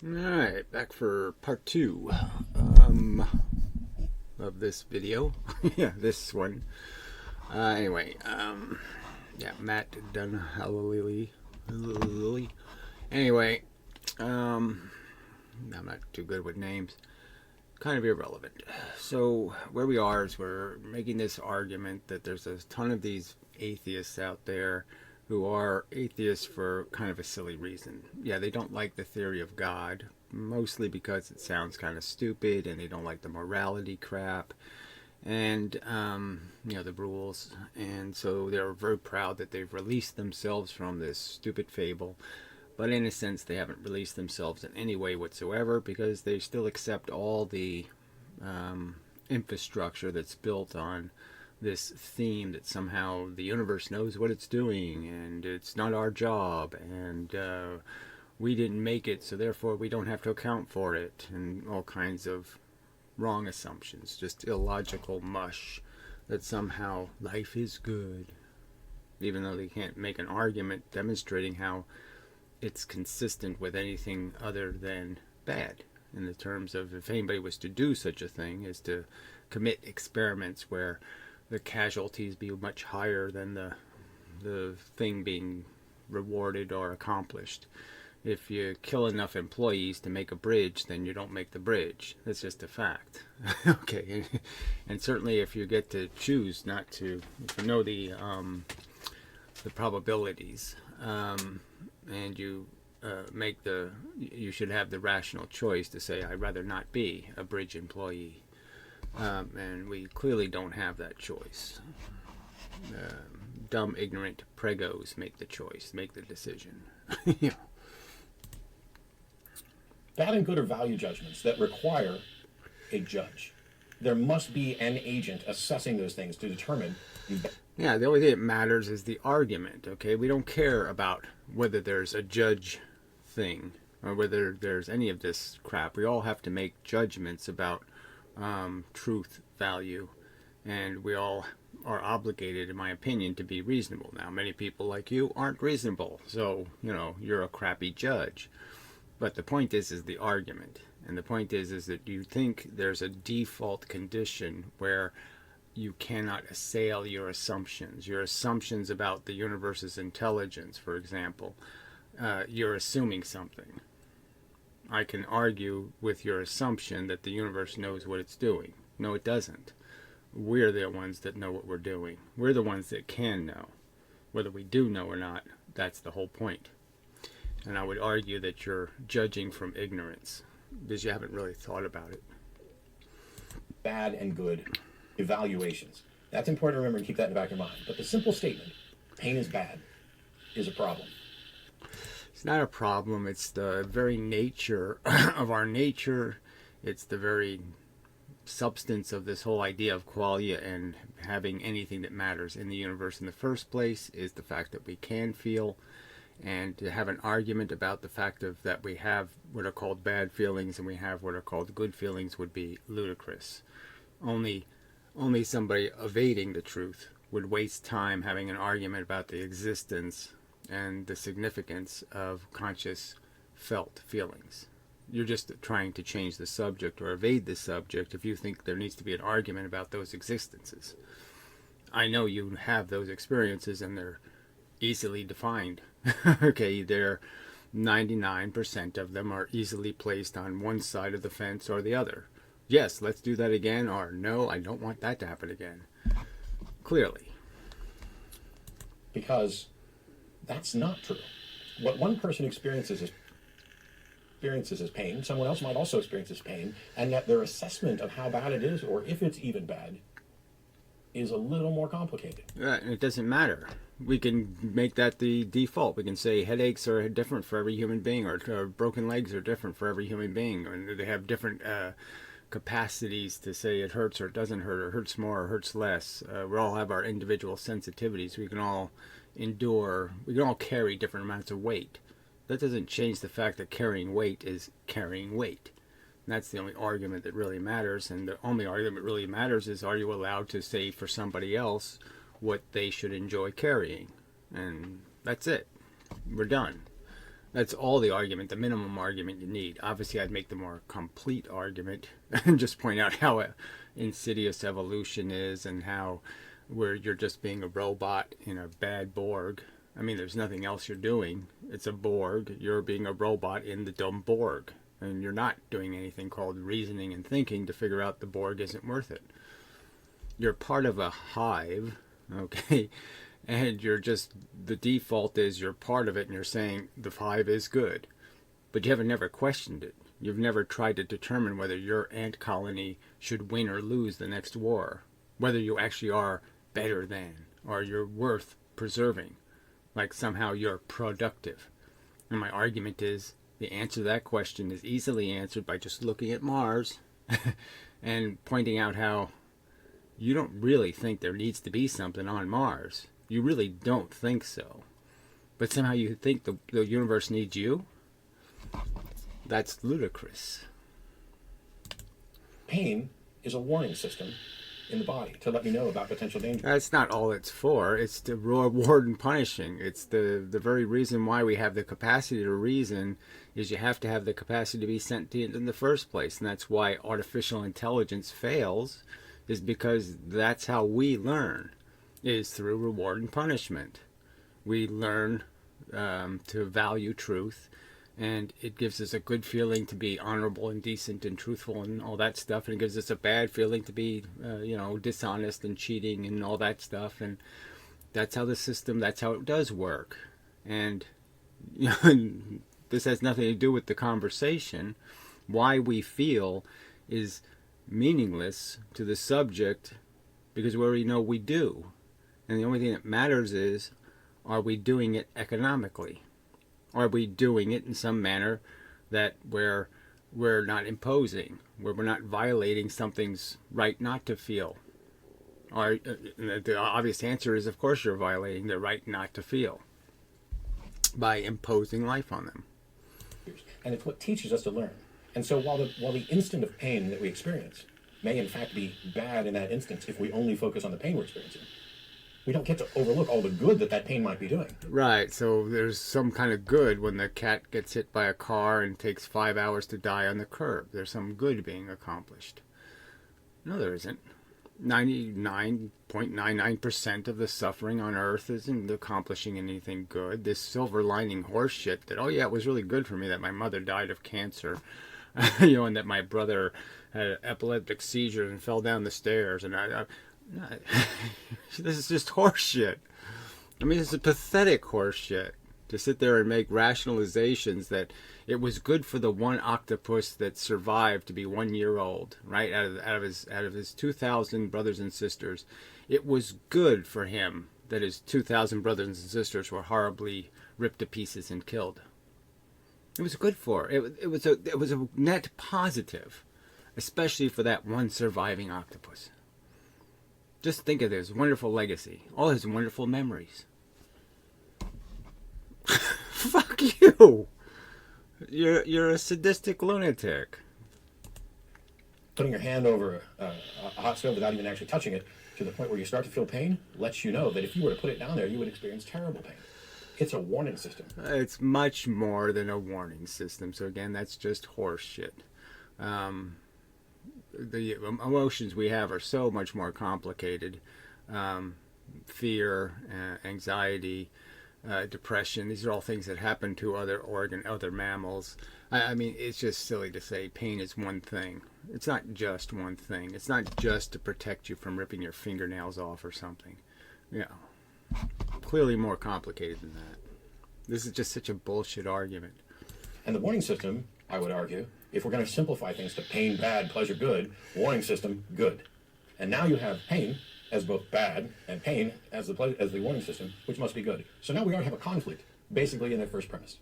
Alright, back for part two of this video. Yeah, this one. Yeah, Matt Dillahunty. Anyway, I'm not too good with names. Kind of irrelevant. So, where we are is we're making this argument that there's a ton of these atheists out there who are atheists for kind of a silly reason. Yeah, they don't like the theory of God, mostly because it sounds kind of stupid, and they don't like the morality crap and the rules, and so they're very proud that they've released themselves from this stupid fable. But in a sense, they haven't released themselves in any way whatsoever, because they still accept all the infrastructure that's built on this theme that somehow the universe knows what it's doing and it's not our job, and we didn't make it, so therefore we don't have to account for it, and all kinds of wrong assumptions, just illogical mush that somehow life is good, even though they can't make an argument demonstrating how it's consistent with anything other than bad, in the terms of, if anybody was to do such a thing, is to commit experiments where the casualties be much higher than the thing being rewarded or accomplished. If you kill enough employees to make a bridge, then you don't make the bridge. That's just a fact. Okay, and certainly if you get to choose not to, if you know the probabilities, and you should have the rational choice to say, I'd rather not be a bridge employee. And we clearly don't have that choice. Dumb, ignorant pregos make the choice, make the decision. Yeah. Bad and good are value judgments that require a judge. There must be an agent assessing those things to determine the. Yeah, the only thing that matters is the argument, okay? We don't care about whether there's a judge thing or whether there's any of this crap. We all have to make judgments about truth, value, and we all are obligated, in my opinion, to be reasonable. Now, many people like you aren't reasonable, so, you're a crappy judge. But the point is the argument. And the point is that you think there's a default condition where you cannot assail your assumptions about the universe's intelligence, for example. You're assuming something. I can argue with your assumption that the universe knows what it's doing. No, it doesn't. We're the ones that know what we're doing. We're the ones that can know. Whether we do know or not, that's the whole point. And I would argue that you're judging from ignorance, because you haven't really thought about it. Bad and good evaluations. That's important to remember and keep that in the back of your mind. But the simple statement, pain is bad, is a problem. It's not a problem. It's the very nature of our nature. It's the very substance of this whole idea of qualia and having anything that matters in the universe in the first place, is the fact that we can feel. And to have an argument about the fact that we have what are called bad feelings and we have what are called good feelings would be ludicrous. Only somebody evading the truth would waste time having an argument about the existence and the significance of conscious felt feelings. You're just trying to change the subject or evade the subject if you think there needs to be an argument about those existences. I know you have those experiences, and they're easily defined. Okay, they're 99% of them are easily placed on one side of the fence or the other. Yes, let's do that again, or no, I don't want that to happen again. Clearly. Because that's not true. What one person experiences as pain, someone else might also experience as pain, and yet their assessment of how bad it is, or if it's even bad, is a little more complicated. And it doesn't matter. We can make that the default. We can say headaches are different for every human being, or broken legs are different for every human being, or they have different capacities to say it hurts or it doesn't hurt, or hurts more or hurts less. We all have our individual sensitivities. We can all carry different amounts of weight. That doesn't change the fact that carrying weight is carrying weight. And that's the only argument that really matters. And the only argument that really matters is, are you allowed to say for somebody else what they should enjoy carrying? And that's it. We're done. That's all the argument, the minimum argument you need. Obviously, I'd make the more complete argument and just point out how insidious evolution is and how where you're just being a robot in a bad Borg. I mean, there's nothing else you're doing. It's a Borg. You're being a robot in the dumb Borg. And you're not doing anything called reasoning and thinking to figure out the Borg isn't worth it. You're part of a hive, okay? And you're just, the default is you're part of it and you're saying the hive is good. But you haven't never questioned it. You've never tried to determine whether your ant colony should win or lose the next war. Whether you actually are better than, or you're worth preserving. Like somehow you're productive. And my argument is, the answer to that question is easily answered by just looking at Mars and pointing out how you don't really think there needs to be something on Mars. You really don't think so. But somehow you think the universe needs you? That's ludicrous. Pain is a warning system in the body to let me know about potential danger. That's not all it's for. It's to reward and punishing. It's the very reason why we have the capacity to reason is you have to have the capacity to be sentient in the first place. And that's why artificial intelligence fails, is because that's how we learn, is through reward and punishment. We learn to value truth, and it gives us a good feeling to be honorable and decent and truthful and all that stuff, and it gives us a bad feeling to be dishonest and cheating and all that stuff. And that's how the system, that's how it does work. And this has nothing to do with the conversation. Why we feel is meaningless to the subject, because we already know we do. And the only thing that matters is, are we doing it economically? Are we doing it in some manner that where we're not imposing, where we're not violating something's right not to feel? Or the obvious answer is, of course, you're violating the right not to feel by imposing life on them. And it's what teaches us to learn. And so while the instant of pain that we experience may in fact be bad in that instance if we only focus on the pain we're experiencing, we don't get to overlook all the good that pain might be doing. Right, so there's some kind of good when the cat gets hit by a car and takes 5 hours to die on the curb. There's some good being accomplished. No, there isn't. 99.99% of the suffering on Earth isn't accomplishing anything good. This silver lining horse shit that, oh yeah, it was really good for me that my mother died of cancer, and that my brother had an epileptic seizure and fell down the stairs, and this is just horse shit. I mean, it's a pathetic horse shit to sit there and make rationalizations that it was good for the one octopus that survived to be 1 year old, right? Out of his 2,000 brothers and sisters, it was good for him that his 2,000 brothers and sisters were horribly ripped to pieces and killed. It was good for it. It was a net positive, especially for that one surviving octopus. Just think of his wonderful legacy, all his wonderful memories. Fuck you! You're a sadistic lunatic. Putting your hand over a hot stove without even actually touching it to the point where you start to feel pain lets you know that if you were to put it down there, you would experience terrible pain. It's a warning system. It's much more than a warning system. So again, that's just horse shit. The emotions we have are so much more complicated. Fear, anxiety, depression. These are all things that happen to other mammals. I mean, it's just silly to say pain is one thing. It's not just one thing. It's not just to protect you from ripping your fingernails off or something. Clearly more complicated than that. This is just such a bullshit argument. And the warning system, I would argue, if we're going to simplify things to pain bad, pleasure good, warning system good. And now you have pain as both bad and pain as the warning system, which must be good. So now we already have a conflict, basically in their first premise.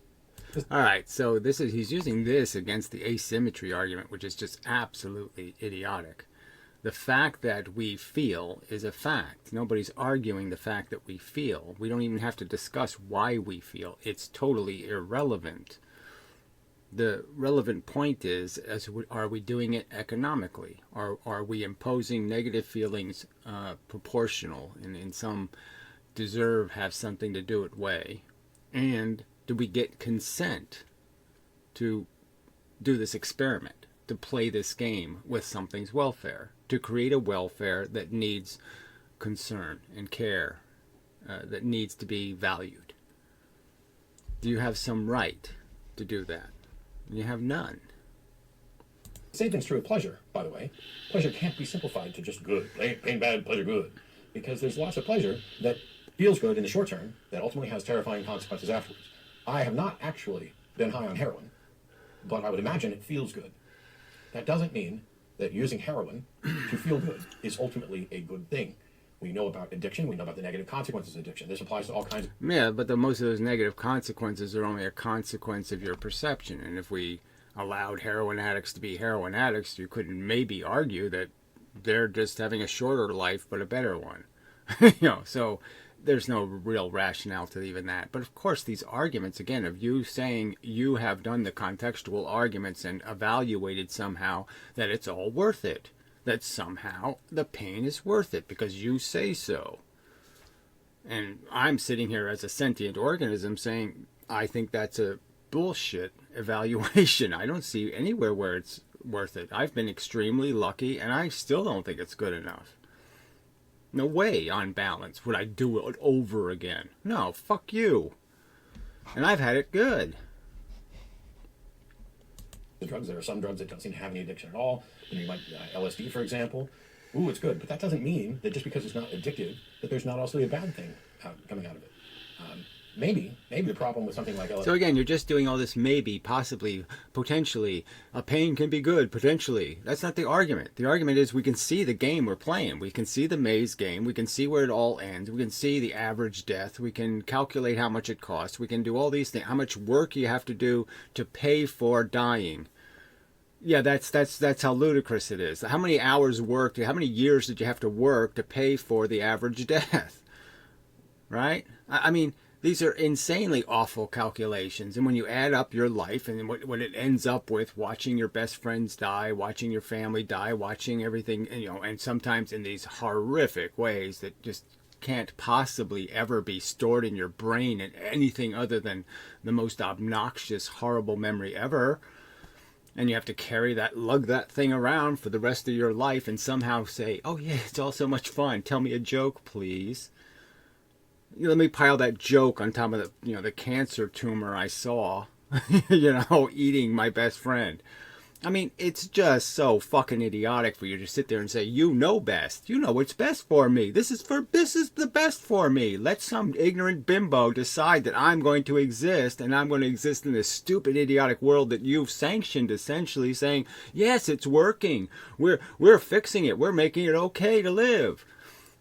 All right, so he's using this against the asymmetry argument, which is just absolutely idiotic. The fact that we feel is a fact. Nobody's arguing the fact that we feel. We don't even have to discuss why we feel. It's totally irrelevant. The relevant point is, are we doing it economically? Are we imposing negative feelings proportional in some have something to do it way? And Did we get consent to do this experiment, to play this game with something's welfare, to create a welfare that needs concern and care, that needs to be valued? Do you have some right to do that? You have none. Same thing's true of pleasure, by the way. Pleasure can't be simplified to just good. Pain bad, pleasure good. Because there's lots of pleasure that feels good in the short term that ultimately has terrifying consequences afterwards. I have not actually been high on heroin, but I would imagine it feels good. That doesn't mean that using heroin to feel good is ultimately a good thing. We know about addiction. We know about the negative consequences of addiction. This applies to all kinds of... Yeah, but most of those negative consequences are only a consequence of your perception. And if we allowed heroin addicts to be heroin addicts, you could maybe argue that they're just having a shorter life but a better one. So there's no real rationale to even that. But of course, these arguments, again, of you saying you have done the contextual arguments and evaluated somehow that it's all worth it, that somehow the pain is worth it because you say so. And I'm sitting here as a sentient organism saying, I think that's a bullshit evaluation. I don't see anywhere where it's worth it. I've been extremely lucky, and I still don't think it's good enough. No way, on balance, would I do it over again. No, fuck you. And I've had it good. The drugs, there are some drugs that don't seem to have any addiction at all. You might, LSD, for example. Ooh, it's good. But that doesn't mean that just because it's not addictive, that there's not also a bad thing coming out of it. Maybe the problem with something like LSD... So again, you're just doing all this maybe, possibly, potentially. A pain can be good, potentially. That's not the argument. The argument is we can see the game we're playing. We can see the maze game. We can see where it all ends. We can see the average death. We can calculate how much it costs. We can do all these things. How much work you have to do to pay for dying. Yeah, that's how ludicrous it is. How many hours worked, how many years did you have to work to pay for the average death? Right? I mean... These are insanely awful calculations. And when you add up your life and what it ends up with, watching your best friends die, watching your family die, watching everything, and sometimes in these horrific ways that just can't possibly ever be stored in your brain in anything other than the most obnoxious, horrible memory ever. And you have to lug that thing around for the rest of your life and somehow say, oh yeah, it's all so much fun. Tell me a joke, please. Let me pile that joke on top of the cancer tumor I saw, eating my best friend. I mean, it's just so fucking idiotic for you to sit there and say, you know best. You know what's best for me. This is the best for me. Let some ignorant bimbo decide that I'm going to exist, and I'm going to exist in this stupid, idiotic world that you've sanctioned, essentially saying, yes, it's working. We're fixing it. We're making it okay to live.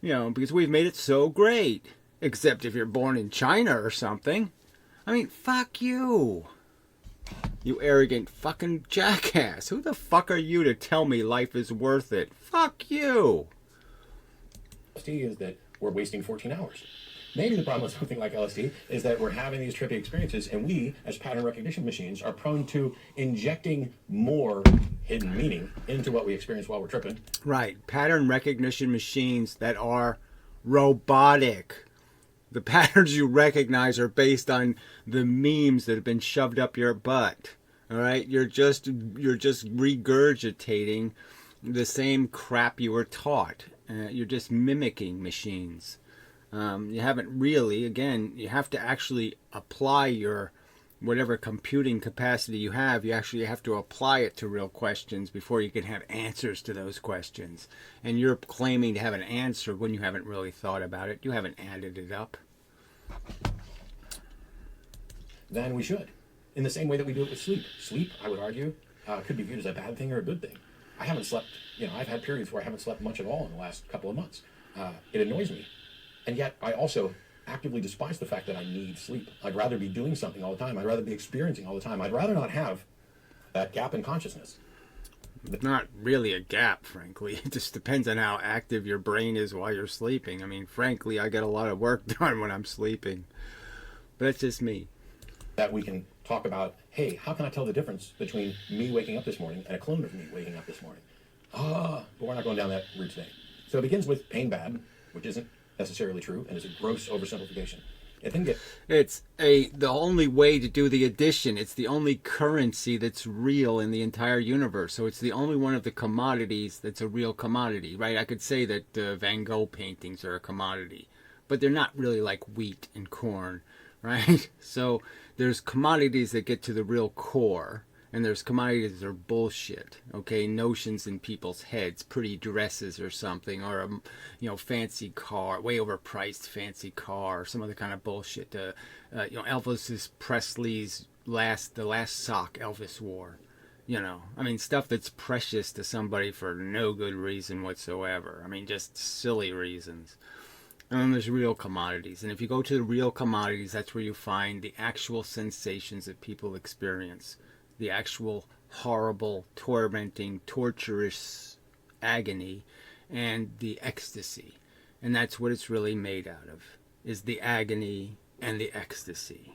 Because we've made it so great. Except if you're born in China or something. I mean, fuck you. You arrogant fucking jackass. Who the fuck are you to tell me life is worth it? Fuck you. LSD is that we're wasting 14 hours. Maybe the problem with something like LSD is that we're having these trippy experiences, and we, as pattern recognition machines, are prone to injecting more hidden meaning into what we experience while we're tripping. Right. Pattern recognition machines that are robotic. The patterns you recognize are based on the memes that have been shoved up your butt. All right, you're just regurgitating the same crap you were taught. You're just mimicking machines. You haven't really. Again, you have to actually apply your whatever computing capacity you have. You actually have to apply it to real questions before you can have answers to those questions. And you're claiming to have an answer when you haven't really thought about it. You haven't added it up. Then we should. In the same way that we do it with sleep. Sleep, I would argue, could be viewed as a bad thing or a good thing. I haven't slept, I've had periods where I haven't slept much at all in the last couple of months. It annoys me. And yet I also actively despise the fact that I need sleep. I'd rather be doing something all the time. I'd rather be experiencing all the time. I'd rather not have that gap in consciousness. Not really a gap, frankly. It just depends on how active your brain is while you're sleeping. I mean, frankly, I get a lot of work done when I'm sleeping. But that's just me. That we can talk about, hey, how can I tell the difference between me waking up this morning and a clone of me waking up this morning? But we're not going down that route today. So it begins with pain bad, which isn't necessarily true and is a gross oversimplification. It then get It's the only way to do the addition. It's the only currency that's real in the entire universe. So it's the only one of the commodities that's a real commodity, right? I could say that Van Gogh paintings are a commodity, but they're not really like wheat and corn, right? So there's commodities that get to the real core, and there's commodities that are bullshit, okay? Notions in people's heads, pretty dresses or something, or a fancy car, way overpriced fancy car, or some other kind of bullshit. Elvis Presley's the last sock Elvis wore. I mean, stuff that's precious to somebody for no good reason whatsoever. I mean, just silly reasons. And then there's real commodities. And if you go to the real commodities, that's where you find the actual sensations that people experience. The actual horrible, tormenting, torturous agony and the ecstasy. And that's what it's really made out of, is the agony and the ecstasy.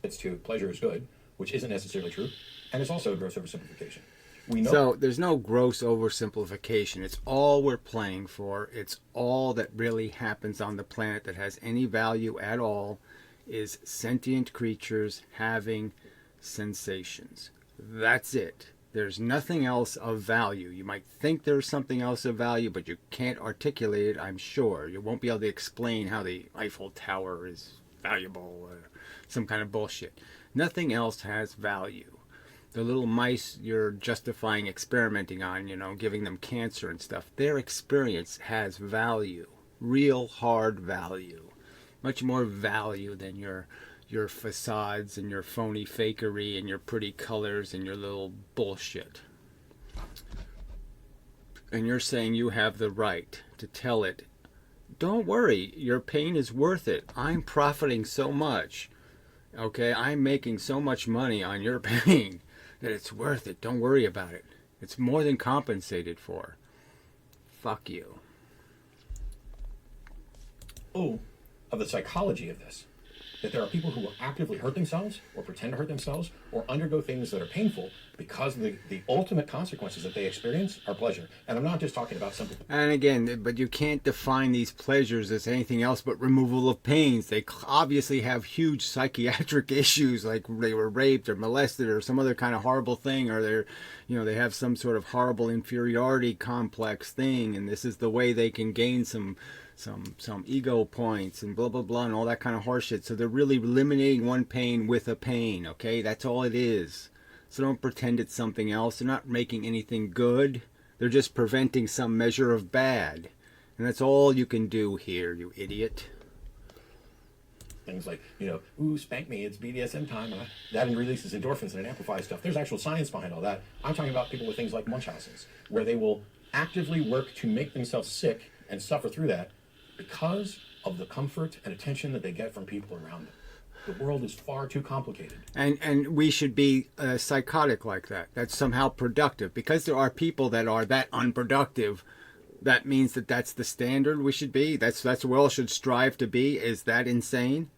it's to pleasure is good, which isn't necessarily true, and it's also a gross oversimplification. We know. So there's no gross oversimplification. It's all we're playing for. It's all that really happens on the planet that has any value at all is sentient creatures having sensations. That's it. There's nothing else of value. You might think there's something else of value, but you can't articulate it, I'm sure. You won't be able to explain how the Eiffel Tower is valuable or some kind of bullshit. Nothing else has value. The little mice you're justifying experimenting on, giving them cancer and stuff, their experience has value. Real hard value. Much more value than your facades and your phony fakery and your pretty colors and your little bullshit. And you're saying you have the right to tell it, don't worry, your pain is worth it. I'm profiting so much. Okay, I'm making so much money on your pain that it's worth it. Don't worry about it. It's more than compensated for. Fuck you. Of the psychology of this, that there are people who will actively hurt themselves or pretend to hurt themselves or undergo things that are painful because the ultimate consequences that they experience are pleasure. And I'm not just talking about simple. And again, but you can't define these pleasures as anything else but removal of pains. They obviously have huge psychiatric issues, like they were raped or molested or some other kind of horrible thing, or they have some sort of horrible inferiority complex thing, and this is the way they can gain some ego points and blah blah blah and all that kind of horseshit. So they're really eliminating one pain with a pain, okay? That's all it is. So don't pretend it's something else. They're not making anything good. They're just preventing some measure of bad. And that's all you can do here, you idiot. Things like, ooh, spank me, it's BDSM time. That releases endorphins and it amplifies stuff. There's actual science behind all that. I'm talking about people with things like Munchausen's, where they will actively work to make themselves sick and suffer through that because of the comfort and attention that they get from people around them. The world is far too complicated. And we should be psychotic like that. That's somehow productive. Because there are people that are that unproductive, that means that that's the standard we should be. That's what we all should strive to be. Is that insane?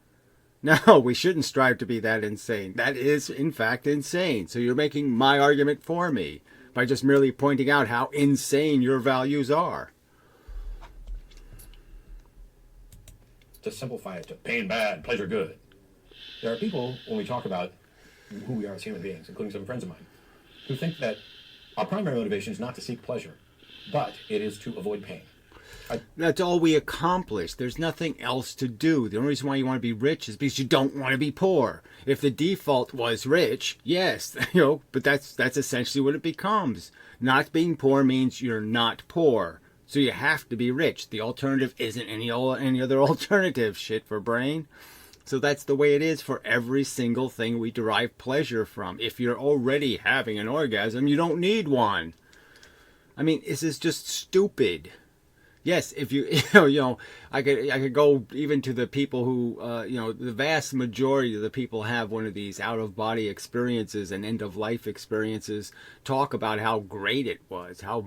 No, we shouldn't strive to be that insane. That is, in fact, insane. So you're making my argument for me by just merely pointing out how insane your values are. To simplify it to pain bad, pleasure good. There are people, when we talk about who we are as human beings, including some friends of mine, who think that our primary motivation is not to seek pleasure, but it is to avoid pain. That's all we accomplish. There's nothing else to do. The only reason why you want to be rich is because you don't want to be poor. If the default was rich, yes, but that's essentially what it becomes. Not being poor means you're not poor. So you have to be rich. The alternative isn't any other alternative. Shit for brain. So that's the way it is for every single thing we derive pleasure from. If you're already having an orgasm, you don't need one. I mean, this is just stupid. Yes, if I could go even to the people who, the vast majority of the people have one of these out-of-body experiences and end-of-life experiences, talk about how great it was, how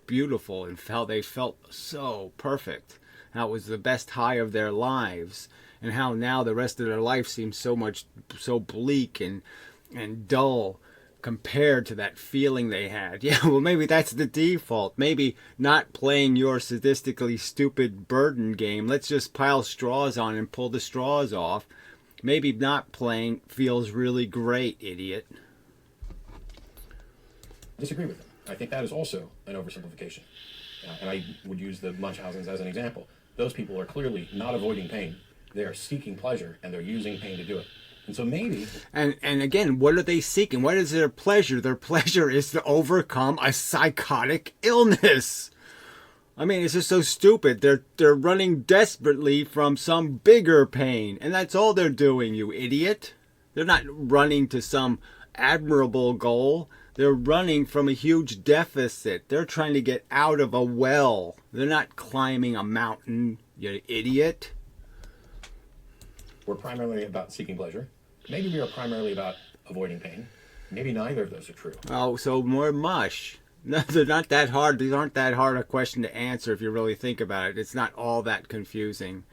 beautiful, and how they felt so perfect, how it was the best high of their lives, and how now the rest of their life seems so bleak and dull compared to that feeling they had. Yeah, well, maybe that's the default. Maybe not playing your sadistically stupid burden game. Let's just pile straws on and pull the straws off. Maybe not playing feels really great, idiot. Disagree with them. I think that is also an oversimplification. And I would use the Munchausen's as an example. Those people are clearly not avoiding pain. They are seeking pleasure, and they're using pain to do it. And so maybe... And again, what are they seeking? What is their pleasure? Their pleasure is to overcome a psychotic illness. I mean, it's just so stupid. They're running desperately from some bigger pain, and that's all they're doing, you idiot. They're not running to some admirable goal. They're running from a huge deficit. They're trying to get out of a well. They're not climbing a mountain, you idiot. We're primarily about seeking pleasure. Maybe we are primarily about avoiding pain. Maybe neither of those are true. Oh, so more mush. No, they're not that hard. These aren't that hard a question to answer if you really think about it. It's not all that confusing.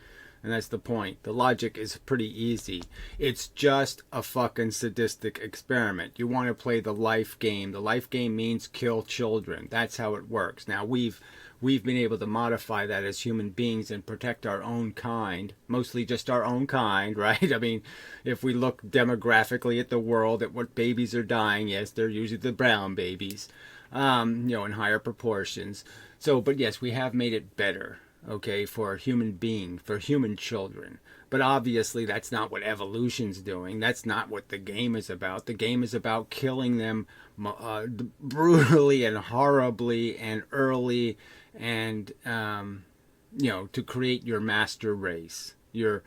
And that's the point. The logic is pretty easy. It's just a fucking sadistic experiment. You want to play the life game. The life game means kill children. That's how it works. Now, we've been able to modify that as human beings and protect our own kind. Mostly just our own kind, right? I mean, if we look demographically at the world, at what babies are dying, yes, they're usually the brown babies, in higher proportions. So, but yes, we have made it better. Okay, for a human being, for human children. But obviously that's not what evolution's doing. That's not what the game is about. The game is about killing them brutally and horribly and early and, to create your master race. Your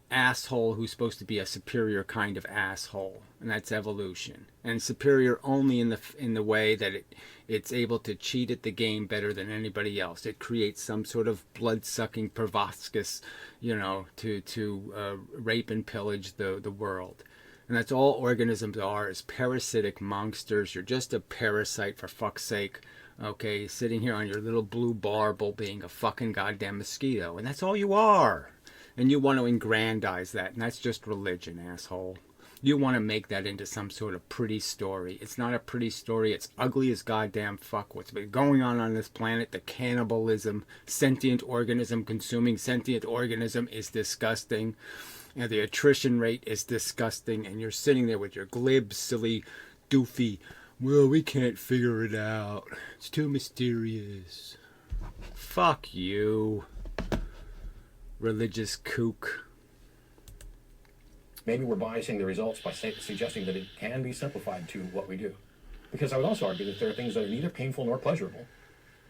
asshole who's supposed to be a superior kind of asshole. And that's evolution. And superior only in the way that it's able to cheat at the game better than anybody else. It creates some sort of blood-sucking proboscis, to rape and pillage the world. And that's all organisms are, is parasitic monsters. You're just a parasite, for fuck's sake. Okay, sitting here on your little blue barbel being a fucking goddamn mosquito. And that's all you are. And you want to aggrandize that. And that's just religion, asshole. You want to make that into some sort of pretty story. It's not a pretty story. It's ugly as goddamn fuck. What's been going on this planet, the cannibalism, sentient organism consuming sentient organism is disgusting. And the attrition rate is disgusting. And you're sitting there with your glib, silly, doofy, well, we can't figure it out. It's too mysterious. Fuck you, religious kook. Maybe we're biasing the results by suggesting that it can be simplified to what we do. Because I would also argue that there are things that are neither painful nor pleasurable.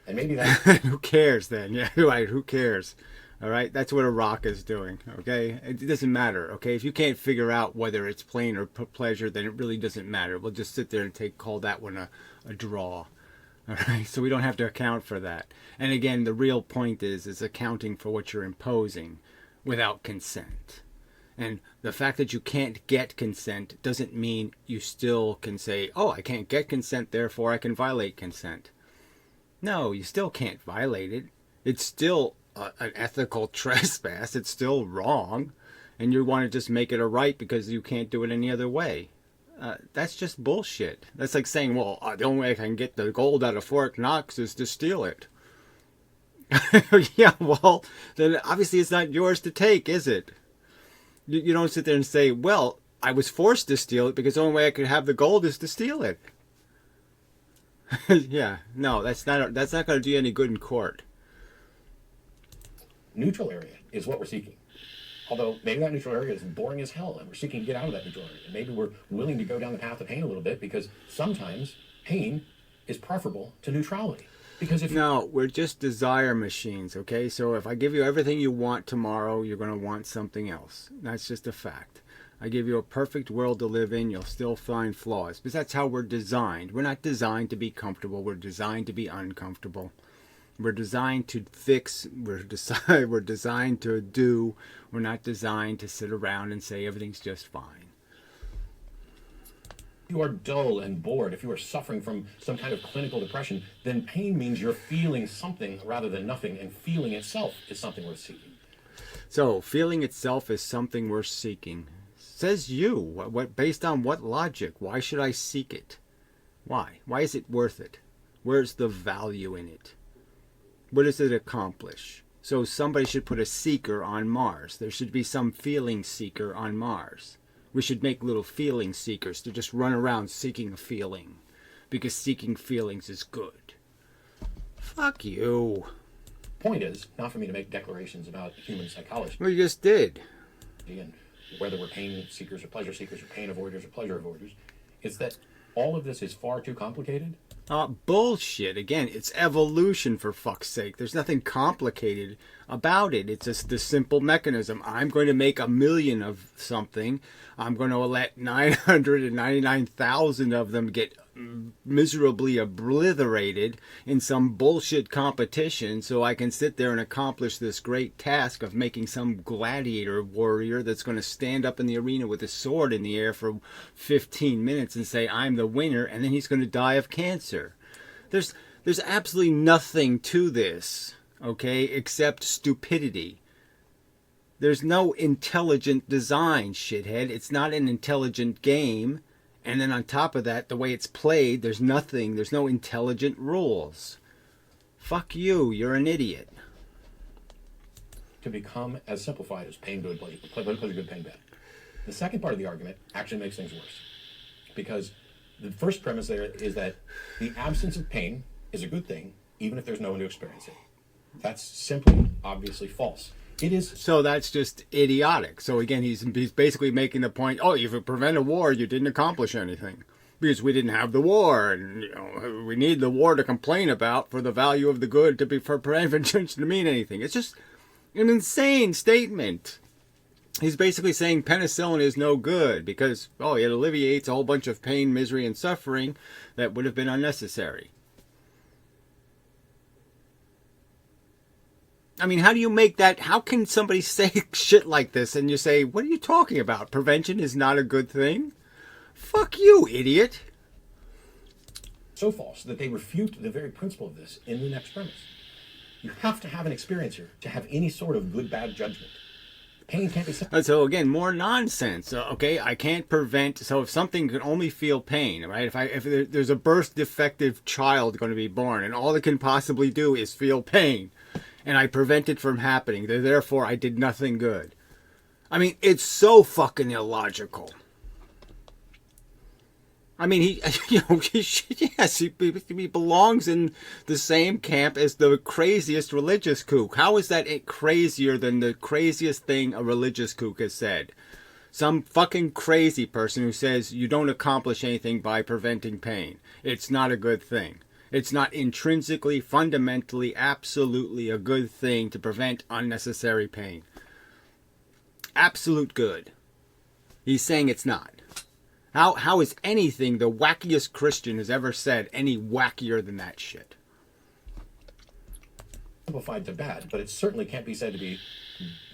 And maybe that... Who cares then? Yeah, right, who cares? All right, that's what a rock is doing, okay? It doesn't matter, okay? If you can't figure out whether it's pain or pleasure, then it really doesn't matter. We'll just sit there and call that one a draw. All right, so we don't have to account for that. And again, the real point is accounting for what you're imposing without consent. And the fact that you can't get consent doesn't mean you still can say, oh, I can't get consent, therefore I can violate consent. No, you still can't violate it. It's still an ethical trespass. It's still wrong. And you want to just make it a right because you can't do it any other way. That's just bullshit. That's like saying, well, the only way I can get the gold out of Fort Knox is to steal it. Yeah, well, then obviously it's not yours to take, is it? You don't sit there and say, well, I was forced to steal it because the only way I could have the gold is to steal it. Yeah, no, that's not going to do you any good in court. Neutral area is what we're seeking. Although maybe that neutral area is boring as hell and we're seeking to get out of that neutral area. And maybe we're willing to go down the path of pain a little bit because sometimes pain is preferable to neutrality. Because if No, we're just desire machines, okay? So if I give you everything you want tomorrow, you're going to want something else. That's just a fact. I give you a perfect world to live in, you'll still find flaws. Because that's how we're designed. We're not designed to be comfortable. We're designed to be uncomfortable. We're designed to fix. We're designed to do. We're not designed to sit around and say everything's just fine. If you are dull and bored, if you are suffering from some kind of clinical depression, then pain means you're feeling something rather than nothing, and feeling itself is something worth seeking. So, feeling itself is something worth seeking. Says you. What based on what logic? Why should I seek it? Why? Why is it worth it? Where's the value in it? What does it accomplish? So somebody should put a seeker on Mars. There should be some feeling seeker on Mars. We should make little feeling seekers to just run around seeking a feeling. Because seeking feelings is good. Fuck you. Point is, not for me to make declarations about human psychology Well, you just did. and whether we're pain seekers or pleasure seekers or pain avoiders or pleasure avoiders, it's that all of this is far too complicated. Bullshit. Again, it's evolution, for fuck's sake. There's nothing complicated about it. It's just the simple mechanism. I'm going to make 1,000,000 of something. I'm going to let 999,000 of them get miserably obliterated in some bullshit competition so I can sit there and accomplish this great task of making some gladiator warrior that's going to stand up in the arena with a sword in the air for 15 minutes and say, I'm the winner, and then he's going to die of cancer. There's absolutely nothing to this, okay, except stupidity. There's no intelligent design, shithead. It's not an intelligent game. And then on top of that, the way it's played, there's nothing. There's no intelligent rules. Fuck you. You're an idiot. To become as simplified as pain good, pleasure good, pain bad. The second part of the argument actually makes things worse. Because the first premise there is that the absence of pain is a good thing, even if there's no one to experience it. That's simply, obviously false. It is. So that's just idiotic. So again, he's basically making the point, oh, if you prevent a war, you didn't accomplish anything. Because we didn't have the war, and we need the war to complain about for the value of the good to be for prevention to mean anything. It's just an insane statement. He's basically saying penicillin is no good because, oh, it alleviates a whole bunch of pain, misery, and suffering that would have been unnecessary. I mean, how do you make that? How can somebody say shit like this and you say, what are you talking about? Prevention is not a good thing? Fuck you, idiot. So false that they refute the very principle of this in the next premise. You have to have an experiencer to have any sort of good-bad judgment. Pain can't be simple. So again, more nonsense. Okay, I can't prevent. So if something can only feel pain, right? If there's a birth defective child going to be born and all it can possibly do is feel pain, and I prevent it from happening, therefore I did nothing good. I mean, it's so fucking illogical. I mean, he belongs in the same camp as the craziest religious kook. How is that crazier than the craziest thing a religious kook has said? Some fucking crazy person who says you don't accomplish anything by preventing pain. It's not a good thing. It's not intrinsically, fundamentally, absolutely a good thing to prevent unnecessary pain. Absolute good. He's saying it's not. How is anything the wackiest Christian has ever said any wackier than that shit? Simplified to bad, but it certainly can't be said to be,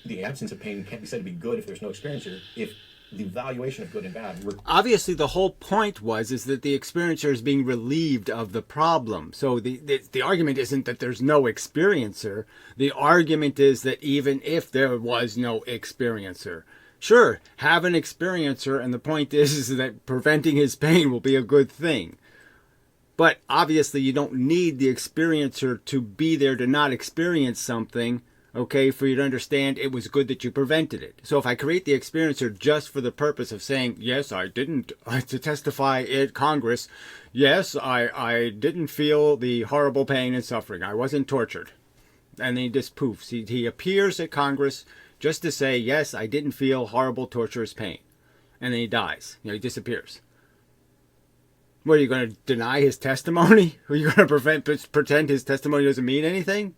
the absence of pain can't be said to be good if there's no experiencer, if the valuation of good and bad. Obviously, the whole point is that the experiencer is being relieved of the problem. So the argument isn't that there's no experiencer. The argument is that even if there was no experiencer, sure, have an experiencer, and the point is that preventing his pain will be a good thing. But obviously, you don't need the experiencer to be there to not experience something, okay, for you to understand it was good that you prevented it. So if I create the experiencer just for the purpose of saying, yes, I didn't, to testify at Congress, yes, I didn't feel the horrible pain and suffering. I wasn't tortured. And then he just poofs. He appears at Congress just to say, yes, I didn't feel horrible, torturous pain. And then he dies. He disappears. What, are you going to deny his testimony? Are you going to pretend his testimony doesn't mean anything?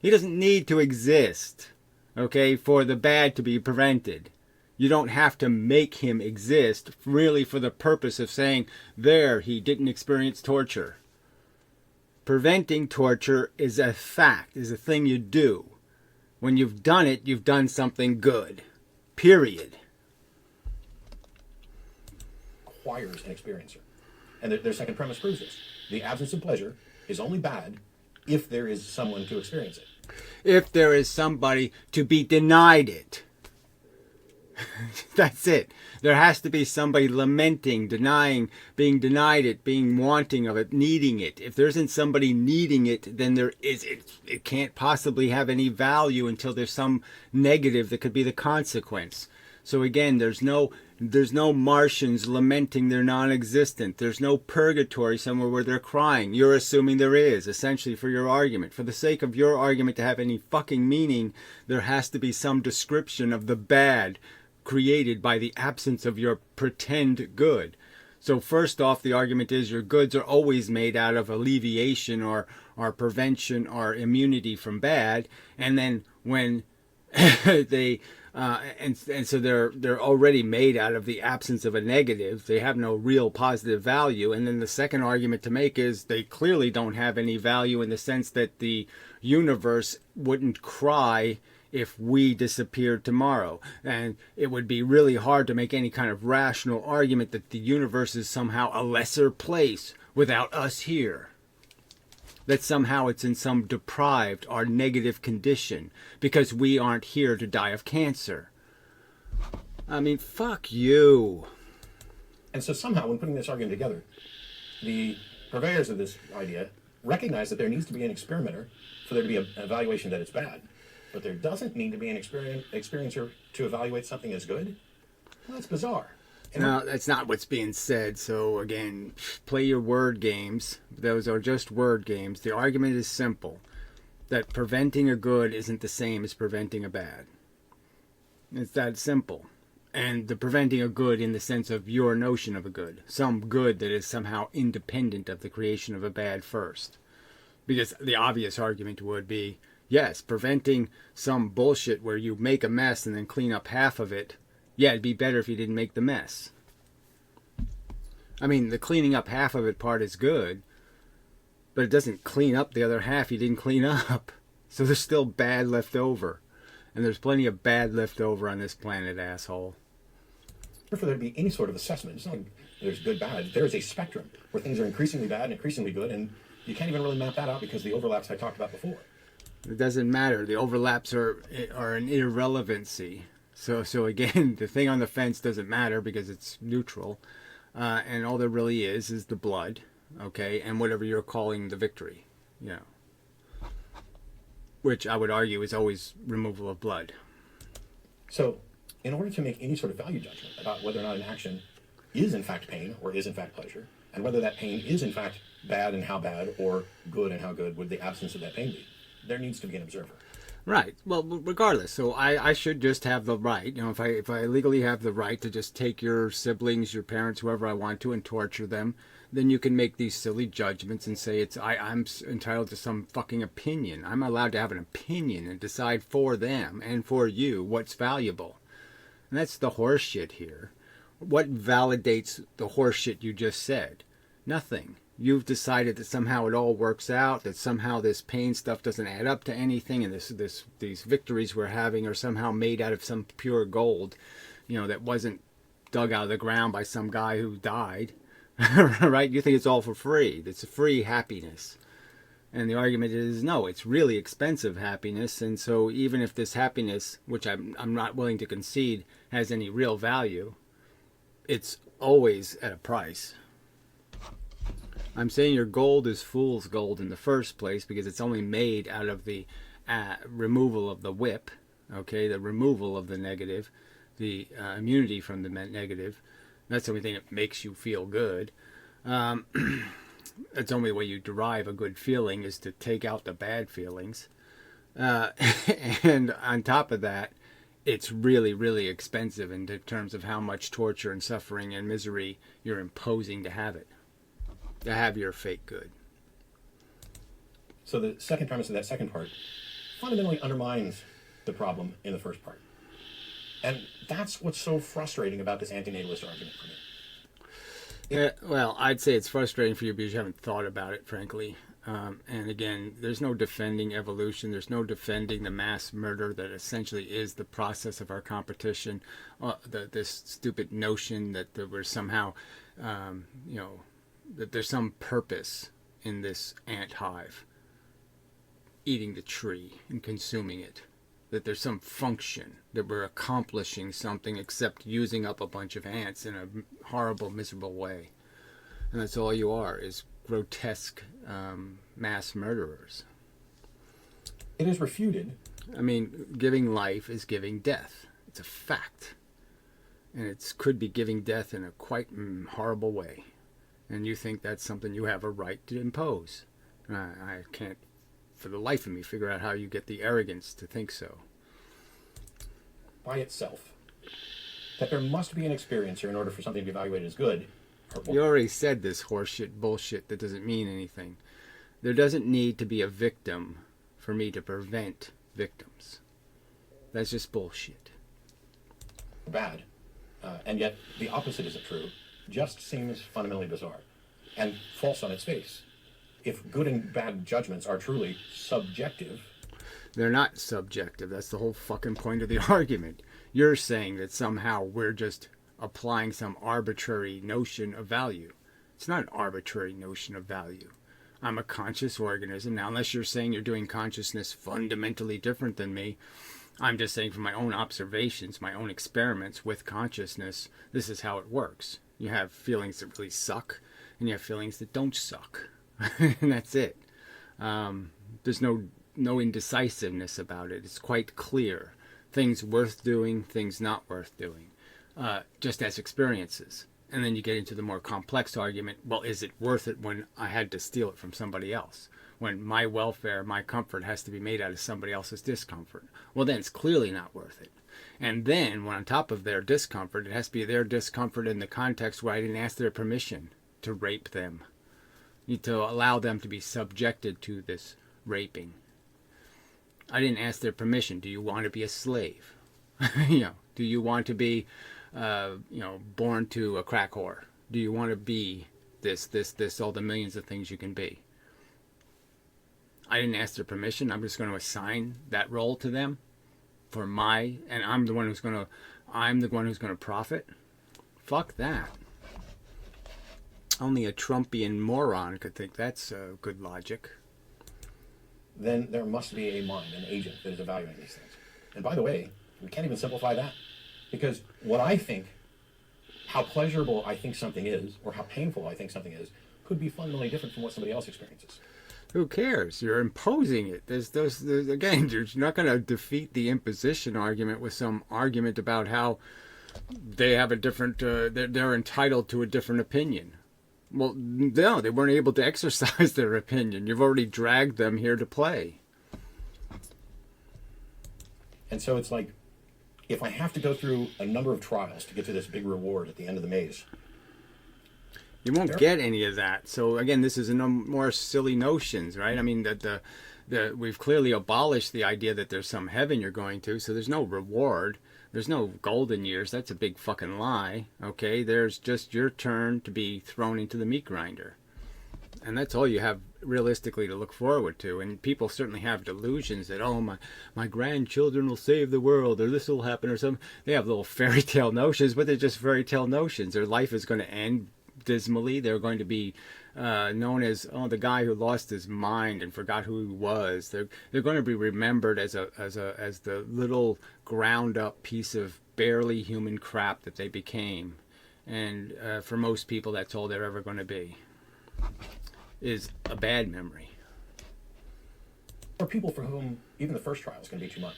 He doesn't need to exist, okay, for the bad to be prevented. You don't have to make him exist really for the purpose of saying, there, he didn't experience torture. Preventing torture is a fact, is a thing you do. When you've done it, you've done something good. Period. Requires an experiencer. And their second premise proves this. The absence of pleasure is only bad if there is someone to experience it. If there is somebody to be denied it. That's it. There has to be somebody lamenting, denying, being denied it, being wanting of it, needing it. If there isn't somebody needing it, then it can't possibly have any value until there's some negative that could be the consequence. So again, there's no Martians lamenting their non-existent. There's no purgatory somewhere where they're crying. You're assuming there is, essentially, for your argument. For the sake of your argument to have any fucking meaning, there has to be some description of the bad created by the absence of your pretend good. So first off, the argument is your goods are always made out of alleviation or prevention or immunity from bad. And then when they and so they're already made out of the absence of a negative. They have no real positive value. And then the second argument to make is they clearly don't have any value in the sense that the universe wouldn't cry if we disappeared tomorrow. And it would be really hard to make any kind of rational argument that the universe is somehow a lesser place without us here. That somehow it's in some deprived or negative condition because we aren't here to die of cancer. I mean, fuck you. And so somehow, when putting this argument together, the purveyors of this idea recognize that there needs to be an experimenter for there to be an evaluation that it's bad. But there doesn't need to be an experiencer to evaluate something as good. Well, that's bizarre. No, that's not what's being said. So again, play your word games. Those are just word games. The argument is simple. That preventing a good isn't the same as preventing a bad. It's that simple. And the preventing a good in the sense of your notion of a good. Some good that is somehow independent of the creation of a bad first. Because the obvious argument would be, yes, preventing some bullshit where you make a mess and then clean up half of it. Yeah, it'd be better if you didn't make the mess. I mean, the cleaning up half of it part is good, but it doesn't clean up the other half you didn't clean up. So there's still bad left over. And there's plenty of bad left over on this planet, asshole. For there to be any sort of assessment, it's not like there's good, bad. There's a spectrum where things are increasingly bad and increasingly good, and you can't even really map that out because of the overlaps I talked about before. It doesn't matter. The overlaps are an irrelevancy. So again, the thing on the fence doesn't matter because it's neutral. And all there really is the blood, okay, and whatever you're calling the victory, you know. Which I would argue is always removal of blood. So, in order to make any sort of value judgment about whether or not an action is in fact pain or is in fact pleasure, and whether that pain is in fact bad and how bad, or good and how good would the absence of that pain be, there needs to be an observer. Right. Well, regardless. So I should just have the right, you know, if I legally have the right to just take your siblings, your parents, whoever I want to, and torture them, then you can make these silly judgments and say I'm entitled to some fucking opinion. I'm allowed to have an opinion and decide for them and for you what's valuable. And that's the horseshit here. What validates the horseshit you just said? Nothing. You've decided that somehow it all works out, that somehow this pain stuff doesn't add up to anything, and these victories we're having are somehow made out of some pure gold, you know, that wasn't dug out of the ground by some guy who died, right? You think it's all for free. It's a free happiness. And the argument is, no, it's really expensive happiness, and so even if this happiness, which I'm not willing to concede, has any real value, it's always at a price. I'm saying your gold is fool's gold in the first place because it's only made out of the removal of the whip, okay, the removal of the negative, the immunity from the negative. That's the only thing that makes you feel good. That's the only way you derive a good feeling is to take out the bad feelings. And on top of that, it's really, really expensive in terms of how much torture and suffering and misery you're imposing to have it. To have your fake good. So the second premise of that second part fundamentally undermines the problem in the first part. And that's what's so frustrating about this antinatalist argument for me. Yeah, well, I'd say it's frustrating for you because you haven't thought about it, frankly. And again, there's no defending evolution. There's no defending the mass murder that essentially is the process of our competition. This stupid notion that we're somehow, that there's some purpose in this ant hive eating the tree and consuming it. that there's some function, that we're accomplishing something except using up a bunch of ants in a horrible, miserable way. And that's all you are, is grotesque mass murderers. It is refuted. I mean, giving life is giving death. It's a fact. And it could be giving death in a quite horrible way. And you think that's something you have a right to impose. I can't, for the life of me, figure out how you get the arrogance to think so. By itself. That there must be an experiencer in order for something to be evaluated as good. You already said this horseshit bullshit that doesn't mean anything. There doesn't need to be a victim for me to prevent victims. That's just bullshit. Bad. And yet the opposite isn't true. Just seems fundamentally bizarre. And false on its face. If good and bad judgments are truly subjective... They're not subjective. That's the whole fucking point of the argument. You're saying that somehow we're just applying some arbitrary notion of value. It's not an arbitrary notion of value. I'm a conscious organism. Now, unless you're saying you're doing consciousness fundamentally different than me, I'm just saying from my own observations, my own experiments with consciousness, this is how it works. You have feelings that really suck, and you have feelings that don't suck. And that's it. There's no indecisiveness about it. It's quite clear. Things worth doing, things not worth doing. Just as experiences. And then you get into the more complex argument, well, is it worth it when I had to steal it from somebody else? When my welfare, my comfort has to be made out of somebody else's discomfort? Well, then it's clearly not worth it. And then, when on top of their discomfort, it has to be their discomfort in the context where I didn't ask their permission to rape them. You need to allow them to be subjected to this raping. I didn't ask their permission. Do you want to be a slave? Do you want to be, born to a crack whore? Do you want to be this, all the millions of things you can be? I didn't ask their permission. I'm just going to assign that role to them and I'm the one who's going to profit. Fuck that. Only a Trumpian moron could think that's good logic. Then there must be a mind, an agent that is evaluating these things. And by the way, we can't even simplify that. Because what I think, how pleasurable I think something is, or how painful I think something is, could be fundamentally different from what somebody else experiences. Who cares? You're imposing it. There's again, you're not going to defeat the imposition argument with some argument about how they have a different, they're entitled to a different opinion. Well, no, they weren't able to exercise their opinion. You've already dragged them here to play. And so it's like, if I have to go through a number of trials to get to this big reward at the end of the maze, you won't get any of that. So again, this is no more silly notions, right? I mean, we've clearly abolished the idea that there's some heaven you're going to, so there's no reward. There's no golden years. That's a big fucking lie. Okay, there's just your turn to be thrown into the meat grinder. And that's all you have realistically to look forward to. And people certainly have delusions that, oh, my grandchildren will save the world, or this will happen, or something. They have little fairy tale notions, but they're just fairy tale notions. Their life is going to end dismally. They're going to be known as, oh, the guy who lost his mind and forgot who he was. They're going to be remembered as the little ground up piece of barely human crap that they became. And for most people, that's all they're ever going to be, is a bad memory. Or people for whom even the first trial is going to be too much.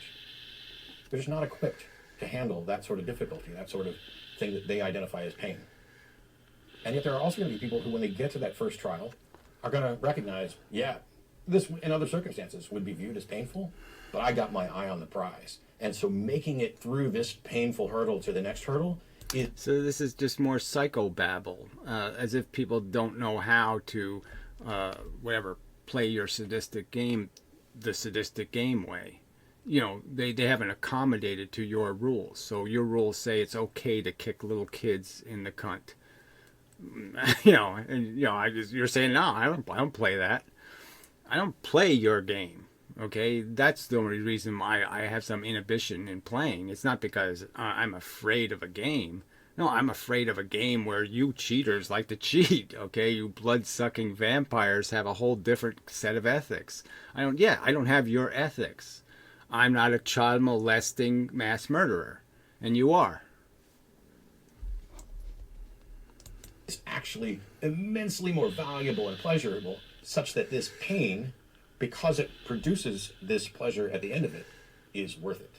They're just not equipped to handle that sort of difficulty, that sort of thing that they identify as pain. And yet there are also going to be people who, when they get to that first trial, are going to recognize, yeah, this in other circumstances would be viewed as painful, but I got my eye on the prize. And so making it through this painful hurdle to the next hurdle is... So this is just more psychobabble, as if people don't know how to, play your sadistic game the sadistic game way. They haven't accommodated to your rules. So your rules say it's okay to kick little kids in the cunt. You're saying, no, I don't play that. I don't play your game. Okay, that's the only reason why I have some inhibition in playing. It's not because I'm afraid of a game. No, I'm afraid of a game where you cheaters like to cheat. Okay, you blood-sucking vampires have a whole different set of ethics. I don't have your ethics. I'm not a child molesting mass murderer. And you are. It's actually immensely more valuable and pleasurable, such that this pain, because it produces this pleasure at the end of it, is worth it.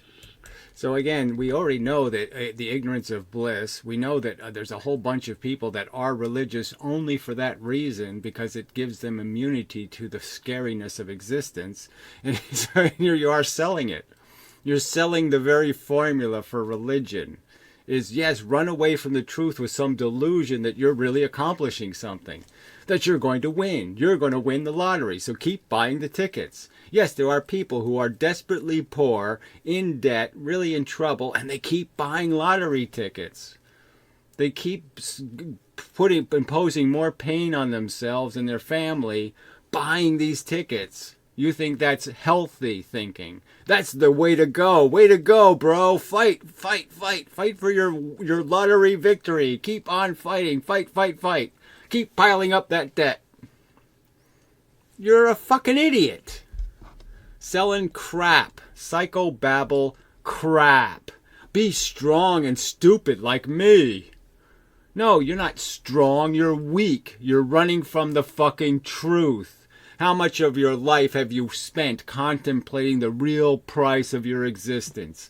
So again, we already know that the ignorance of bliss, we know that there's a whole bunch of people that are religious only for that reason, because it gives them immunity to the scariness of existence. And so here you are selling it. You're selling the very formula for religion. Is, yes, run away from the truth with some delusion that you're really accomplishing something, that you're going to win. You're going to win the lottery, so keep buying the tickets. Yes, there are people who are desperately poor, in debt, really in trouble, and they keep buying lottery tickets. They keep imposing more pain on themselves and their family buying these tickets. You think that's healthy thinking. That's the way to go. Way to go, bro. Fight, fight, fight. Fight for your lottery victory. Keep on fighting. Fight, fight, fight. Keep piling up that debt. You're a fucking idiot. Selling crap. Psychobabble crap. Be strong and stupid like me. No, you're not strong. You're weak. You're running from the fucking truth. How much of your life have you spent contemplating the real price of your existence?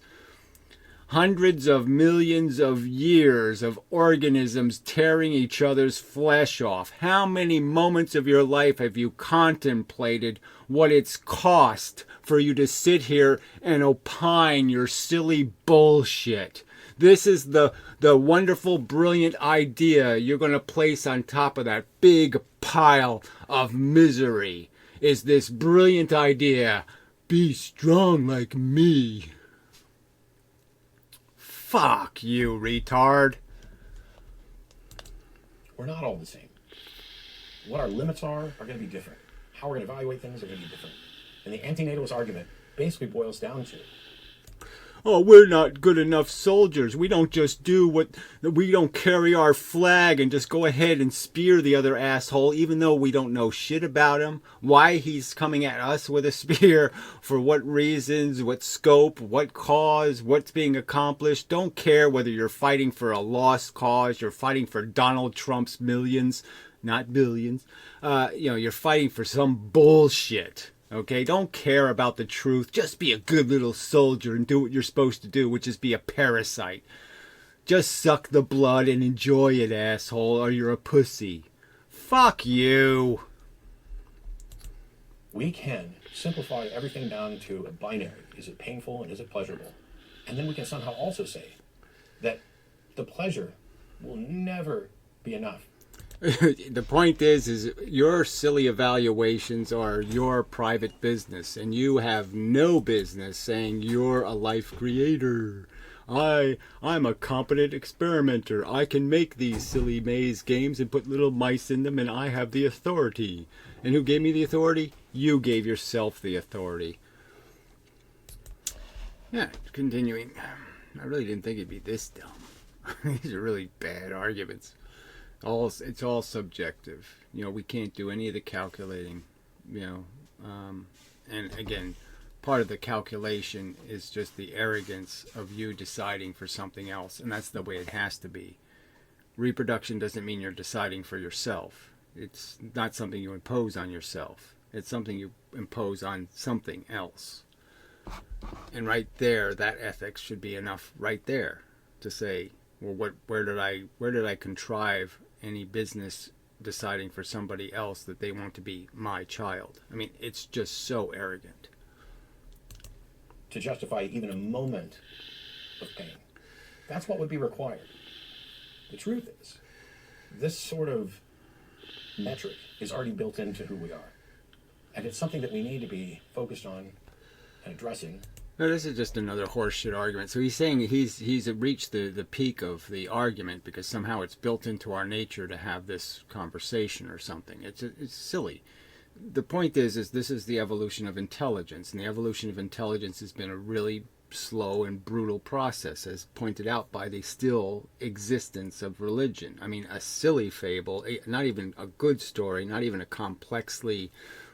Hundreds of millions of years of organisms tearing each other's flesh off. How many moments of your life have you contemplated what it's cost for you to sit here and opine your silly bullshit? This is the wonderful, brilliant idea you're going to place on top of that big pile of misery. Is this brilliant idea, be strong like me. Fuck you, retard. We're not all the same. What our limits are going to be different. How we're going to evaluate things are going to be different. And the antinatalist argument basically boils down to, oh, we're not good enough soldiers. We don't just do we don't carry our flag and just go ahead and spear the other asshole, even though we don't know shit about him. Why he's coming at us with a spear, for what reasons, what scope, what cause, what's being accomplished. Don't care whether you're fighting for a lost cause, you're fighting for Donald Trump's millions, not billions. You're fighting for some bullshit. Okay, don't care about the truth. Just be a good little soldier and do what you're supposed to do, which is be a parasite. Just suck the blood and enjoy it, asshole, or you're a pussy. Fuck you. We can simplify everything down to a binary. Is it painful and is it pleasurable? And then we can somehow also say that the pleasure will never be enough. The point is your silly evaluations are your private business, and you have no business saying you're a life creator. I'm a competent experimenter. I can make these silly maze games and put little mice in them, and I have the authority. And who gave me the authority? You gave yourself the authority. Yeah, continuing. I really didn't think it'd be this dumb. These are really bad arguments. It's all subjective. We can't do any of the calculating. And again, part of the calculation is just the arrogance of you deciding for something else, and that's the way it has to be. Reproduction doesn't mean you're deciding for yourself. It's not something you impose on yourself. It's something you impose on something else. And right there, that ethics should be enough right there to say, well, where did I contrive any business deciding for somebody else that they want to be my child? I mean, it's just so arrogant. To justify even a moment of pain. That's what would be required. The truth is, this sort of metric is already built into who we are. And it's something that we need to be focused on and addressing. No, this is just another horseshit argument. So he's saying he's reached the peak of the argument because somehow it's built into our nature to have this conversation or something. It's silly. The point is this is the evolution of intelligence, and the evolution of intelligence has been a really slow and brutal process, as pointed out by the still existence of religion. I mean, a silly fable, not even a good story, not even a complexly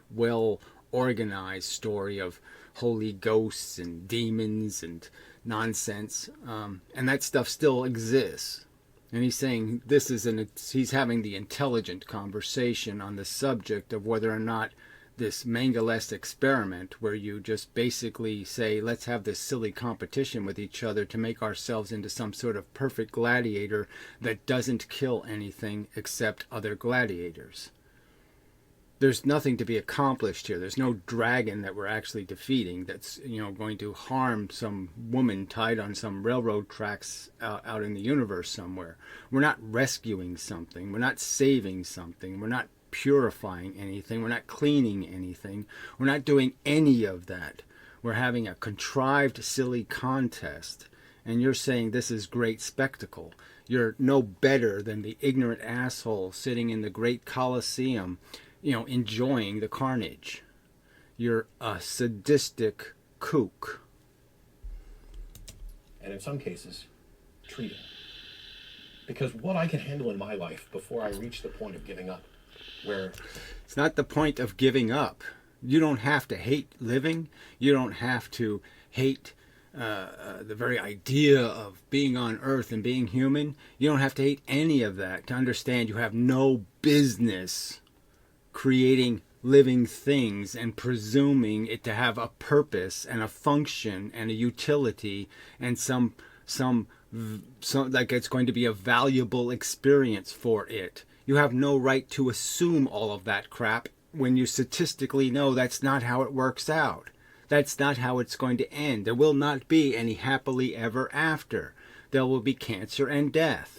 well organized story of holy ghosts and demons and nonsense, and that stuff still exists. And he's saying he's having the intelligent conversation on the subject of whether or not this Mengele experiment, where you just basically say, let's have this silly competition with each other to make ourselves into some sort of perfect gladiator that doesn't kill anything except other gladiators. There's nothing to be accomplished here. There's no dragon that we're actually defeating that's, going to harm some woman tied on some railroad tracks out in the universe somewhere. We're not rescuing something. We're not saving something. We're not purifying anything. We're not cleaning anything. We're not doing any of that. We're having a contrived, silly contest. And you're saying this is great spectacle. You're no better than the ignorant asshole sitting in the great Colosseum, enjoying the carnage. You're a sadistic kook. And in some cases, treating. Because what I can handle in my life before I reach the point of giving up, where... It's not the point of giving up. You don't have to hate living. You don't have to hate the very idea of being on earth and being human. You don't have to hate any of that to understand you have no business creating living things and presuming it to have a purpose and a function and a utility and some like it's going to be a valuable experience for it. You have no right to assume all of that crap when you statistically know that's not how it works out. That's not how it's going to end. There will not be any happily ever after. There will be cancer and death.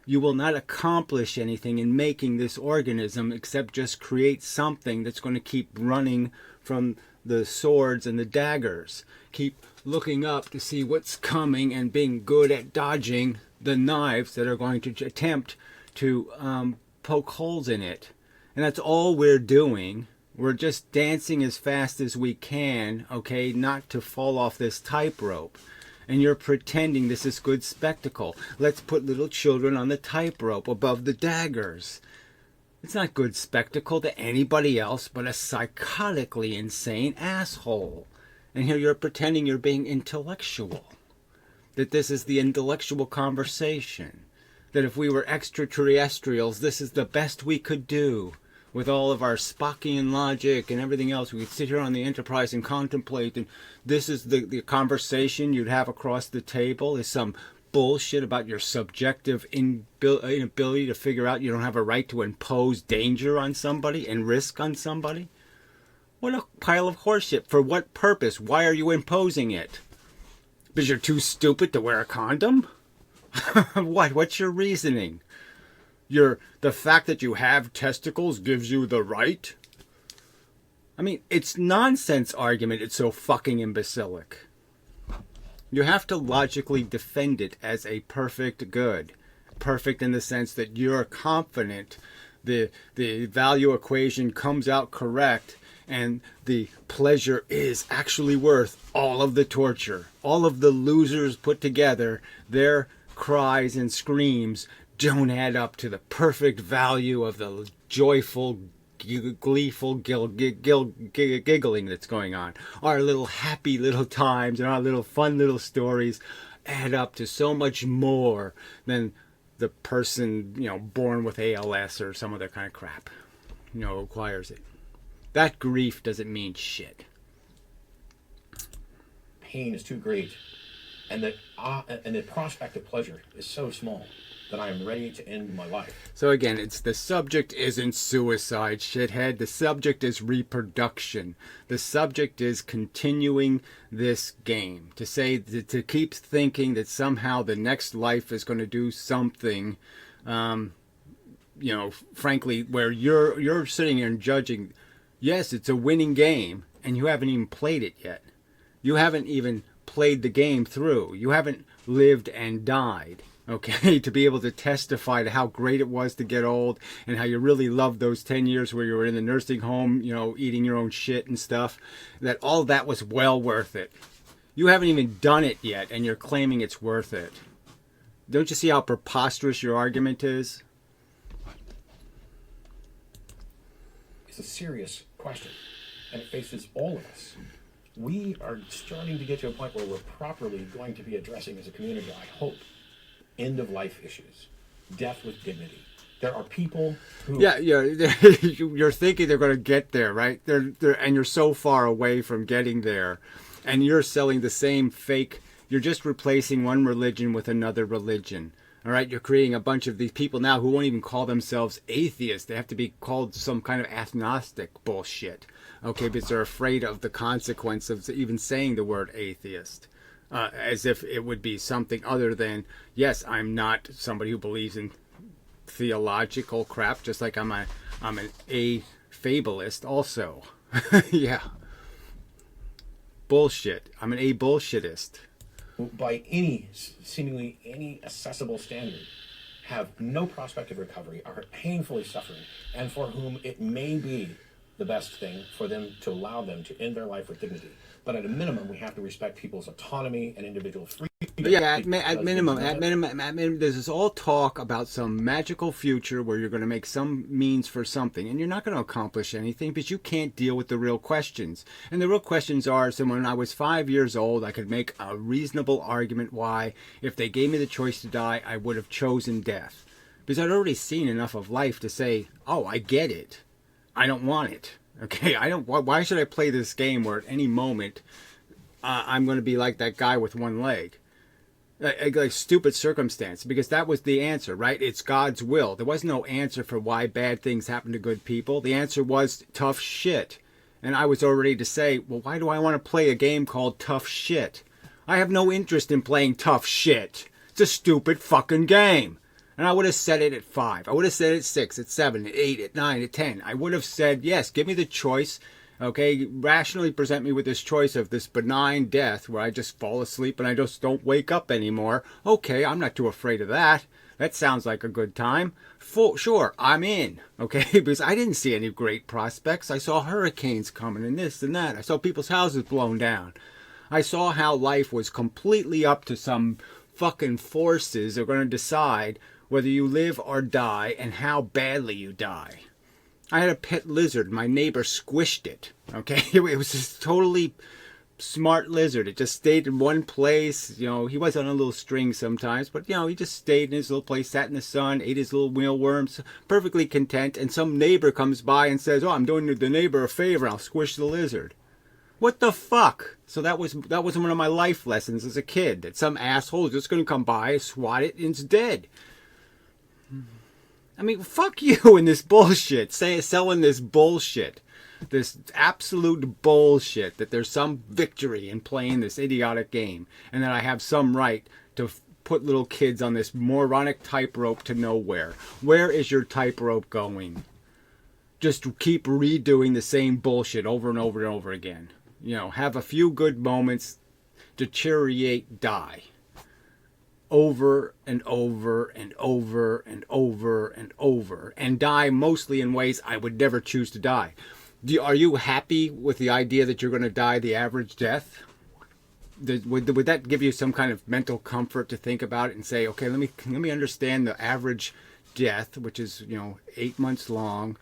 You will not accomplish anything in making this organism except just create something that's going to keep running from the swords and the daggers. Keep looking up to see what's coming and being good at dodging the knives that are going to attempt to poke holes in it. And that's all we're doing. We're just dancing as fast as we can, okay, not to fall off this tightrope. And you're pretending this is good spectacle. Let's put little children on the tightrope above the daggers. It's not good spectacle to anybody else but a psychotically insane asshole. And here you're pretending you're being intellectual. That this is the intellectual conversation. That if we were extraterrestrials, this is the best we could do. With all of our Spockian logic and everything else, we could sit here on the Enterprise and contemplate, and this is the conversation you'd have across the table, is some bullshit about your subjective inability to figure out you don't have a right to impose danger on somebody and risk on somebody? What a pile of horseshit. For what purpose? Why are you imposing it? Because you're too stupid to wear a condom? What? What's your reasoning? The fact that you have testicles gives you the right? I mean, it's nonsense argument. It's so fucking imbecilic. You have to logically defend it as a perfect good. Perfect in the sense that you're confident the value equation comes out correct and the pleasure is actually worth all of the torture. All of the losers put together, their cries and screams don't add up to the perfect value of the joyful, gleeful giggling that's going on. Our little happy little times and our little fun little stories add up to so much more than the person, born with ALS or some other kind of crap, acquires it. That grief doesn't mean shit. Pain is too great, and the prospect of pleasure is so small that I am ready to end my life. So again, the subject isn't suicide, shithead. The subject is reproduction. The subject is continuing this game. To keep thinking that somehow the next life is going to do something, frankly, where you're sitting here and judging, yes, it's a winning game, and you haven't even played it yet. You haven't even played the game through. You haven't lived and died. Okay, to be able to testify to how great it was to get old and how you really loved those 10 years where you were in the nursing home, eating your own shit and stuff, that all that was well worth it. You haven't even done it yet and you're claiming it's worth it. Don't you see how preposterous your argument is? It's a serious question, and it faces all of us. we are starting to get to a point where we're properly going to be addressing as a community, I hope, end of life issues, death with dignity. There are people who Yeah, you're thinking they're going to get there, right? And you're so far away from getting there, and you're selling the same fake. You're just replacing one religion with another religion. All right, you're creating a bunch of these people now who won't even call themselves atheists. They have to be called some kind of agnostic bullshit. Okay, because they're afraid of the consequence of even saying the word atheist. As if it would be something other than, yes, I'm not somebody who believes in theological crap, just like I'm an fabulist also. Yeah. Bullshit. I'm an bullshitist. by any seemingly any accessible standard have no prospect of recovery, are painfully suffering, and for whom it may be the best thing for them to allow them to end their life with dignity. But at a minimum, we have to respect people's autonomy and individual freedom. Yeah, at minimum, there's this all talk about some magical future where you're going to make some means for something, and you're not going to accomplish anything because you can't deal with the real questions. And the real questions are, so when I was 5 years old, I could make a reasonable argument why, if they gave me the choice to die, I would have chosen death. Because I'd already seen enough of life to say, oh, I get it. I don't want it. Okay, I don't. Why should I play this game where at any moment I'm going to be like that guy with one leg? Like stupid circumstance, because that was the answer, right? It's God's will. There was no answer for why bad things happen to good people. The answer was tough shit. And I was already to say, well, why do I want to play a game called tough shit? I have no interest in playing tough shit. It's a stupid fucking game. And I would have said it at 5. I would have said it at 6, at 7, at 8, at 9, at 10. I would have said, yes, give me the choice. Okay, rationally present me with this choice of this benign death where I just fall asleep and I just don't wake up anymore. Okay, I'm not too afraid of that. That sounds like a good time. Sure, I'm in. Okay, because I didn't see any great prospects. I saw hurricanes coming and this and that. I saw people's houses blown down. I saw how life was completely up to some fucking forces that are going to decide whether you live or die and how badly you die. I had a pet lizard. My neighbor squished it. Okay, it was this totally smart lizard. It just stayed in one place. You know, he was on a little string sometimes, but you know, he just stayed in his little place, sat in the sun, ate his little mealworms, perfectly content. And some neighbor comes by and says, "Oh, I'm doing the neighbor a favor. I'll squish the lizard." What the fuck? So that was one of my life lessons as a kid. That some asshole is just going to come by, swat it, and it's dead. I mean, fuck you and this bullshit. Selling this bullshit. This absolute bullshit that there's some victory in playing this idiotic game. And that I have some right to put little kids on this moronic tightrope to nowhere. Where is your tightrope going? Just keep redoing the same bullshit over and over and over again. You know, have a few good moments, deteriorate, die. Over and over and over and over and over, and die mostly in ways I would never choose to die. Are you happy with the idea that you're going to die the average death? Would that give you some kind of mental comfort to think about it and say, okay, let me understand the average death, which is 8 months long,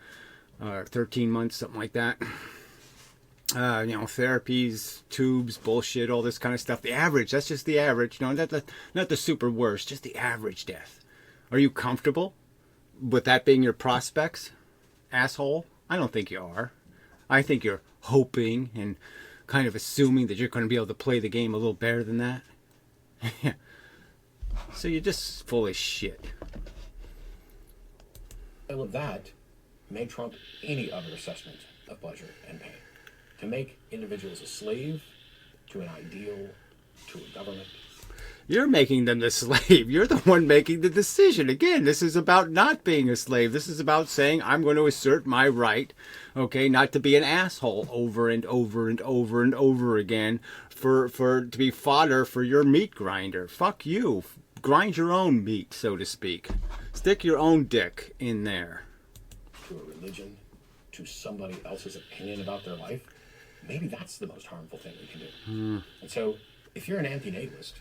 13 months, something like that. Therapies, tubes, bullshit, all this kind of stuff. The average, that's just the average. Not the super worst, just the average death. Are you comfortable with that being your prospects, asshole? I don't think you are. I think you're hoping and kind of assuming that you're going to be able to play the game a little better than that. So you're just full of shit. All of that may trump any other assessment of pleasure and pain. To make individuals a slave to an ideal, to a government. You're making them the slave. You're the one making the decision. Again, this is about not being a slave. This is about saying I'm going to assert my right, okay, not to be an asshole over and over and over and over again for to be fodder for your meat grinder. Fuck you. Grind your own meat, so to speak. Stick your own dick in there. To a religion, to somebody else's opinion about their life. Maybe that's the most harmful thing we can do. And so, if you're an antinatalist,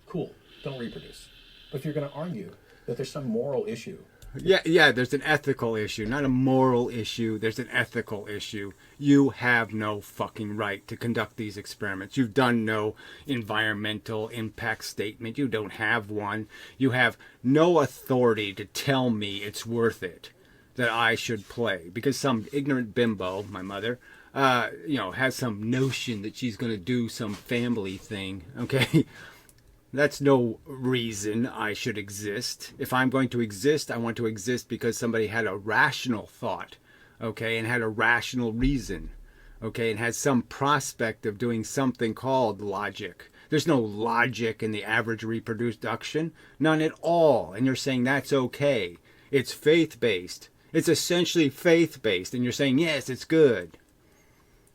cool, don't reproduce. But if you're going to argue that there's some moral issue Yeah, there's an ethical issue, not a moral issue. There's an ethical issue. You have no fucking right to conduct these experiments. You've done no environmental impact statement. You don't have one. You have no authority to tell me it's worth it, that I should play. Because some ignorant bimbo, my mother, has some notion that she's going to do some family thing, okay? That's no reason I should exist. If I'm going to exist, I want to exist because somebody had a rational thought, okay, and had a rational reason, okay, and has some prospect of doing something called logic. There's no logic in the average reproduction, none at all. And you're saying that's okay. It's faith-based. It's essentially faith-based, and you're saying, yes, it's good.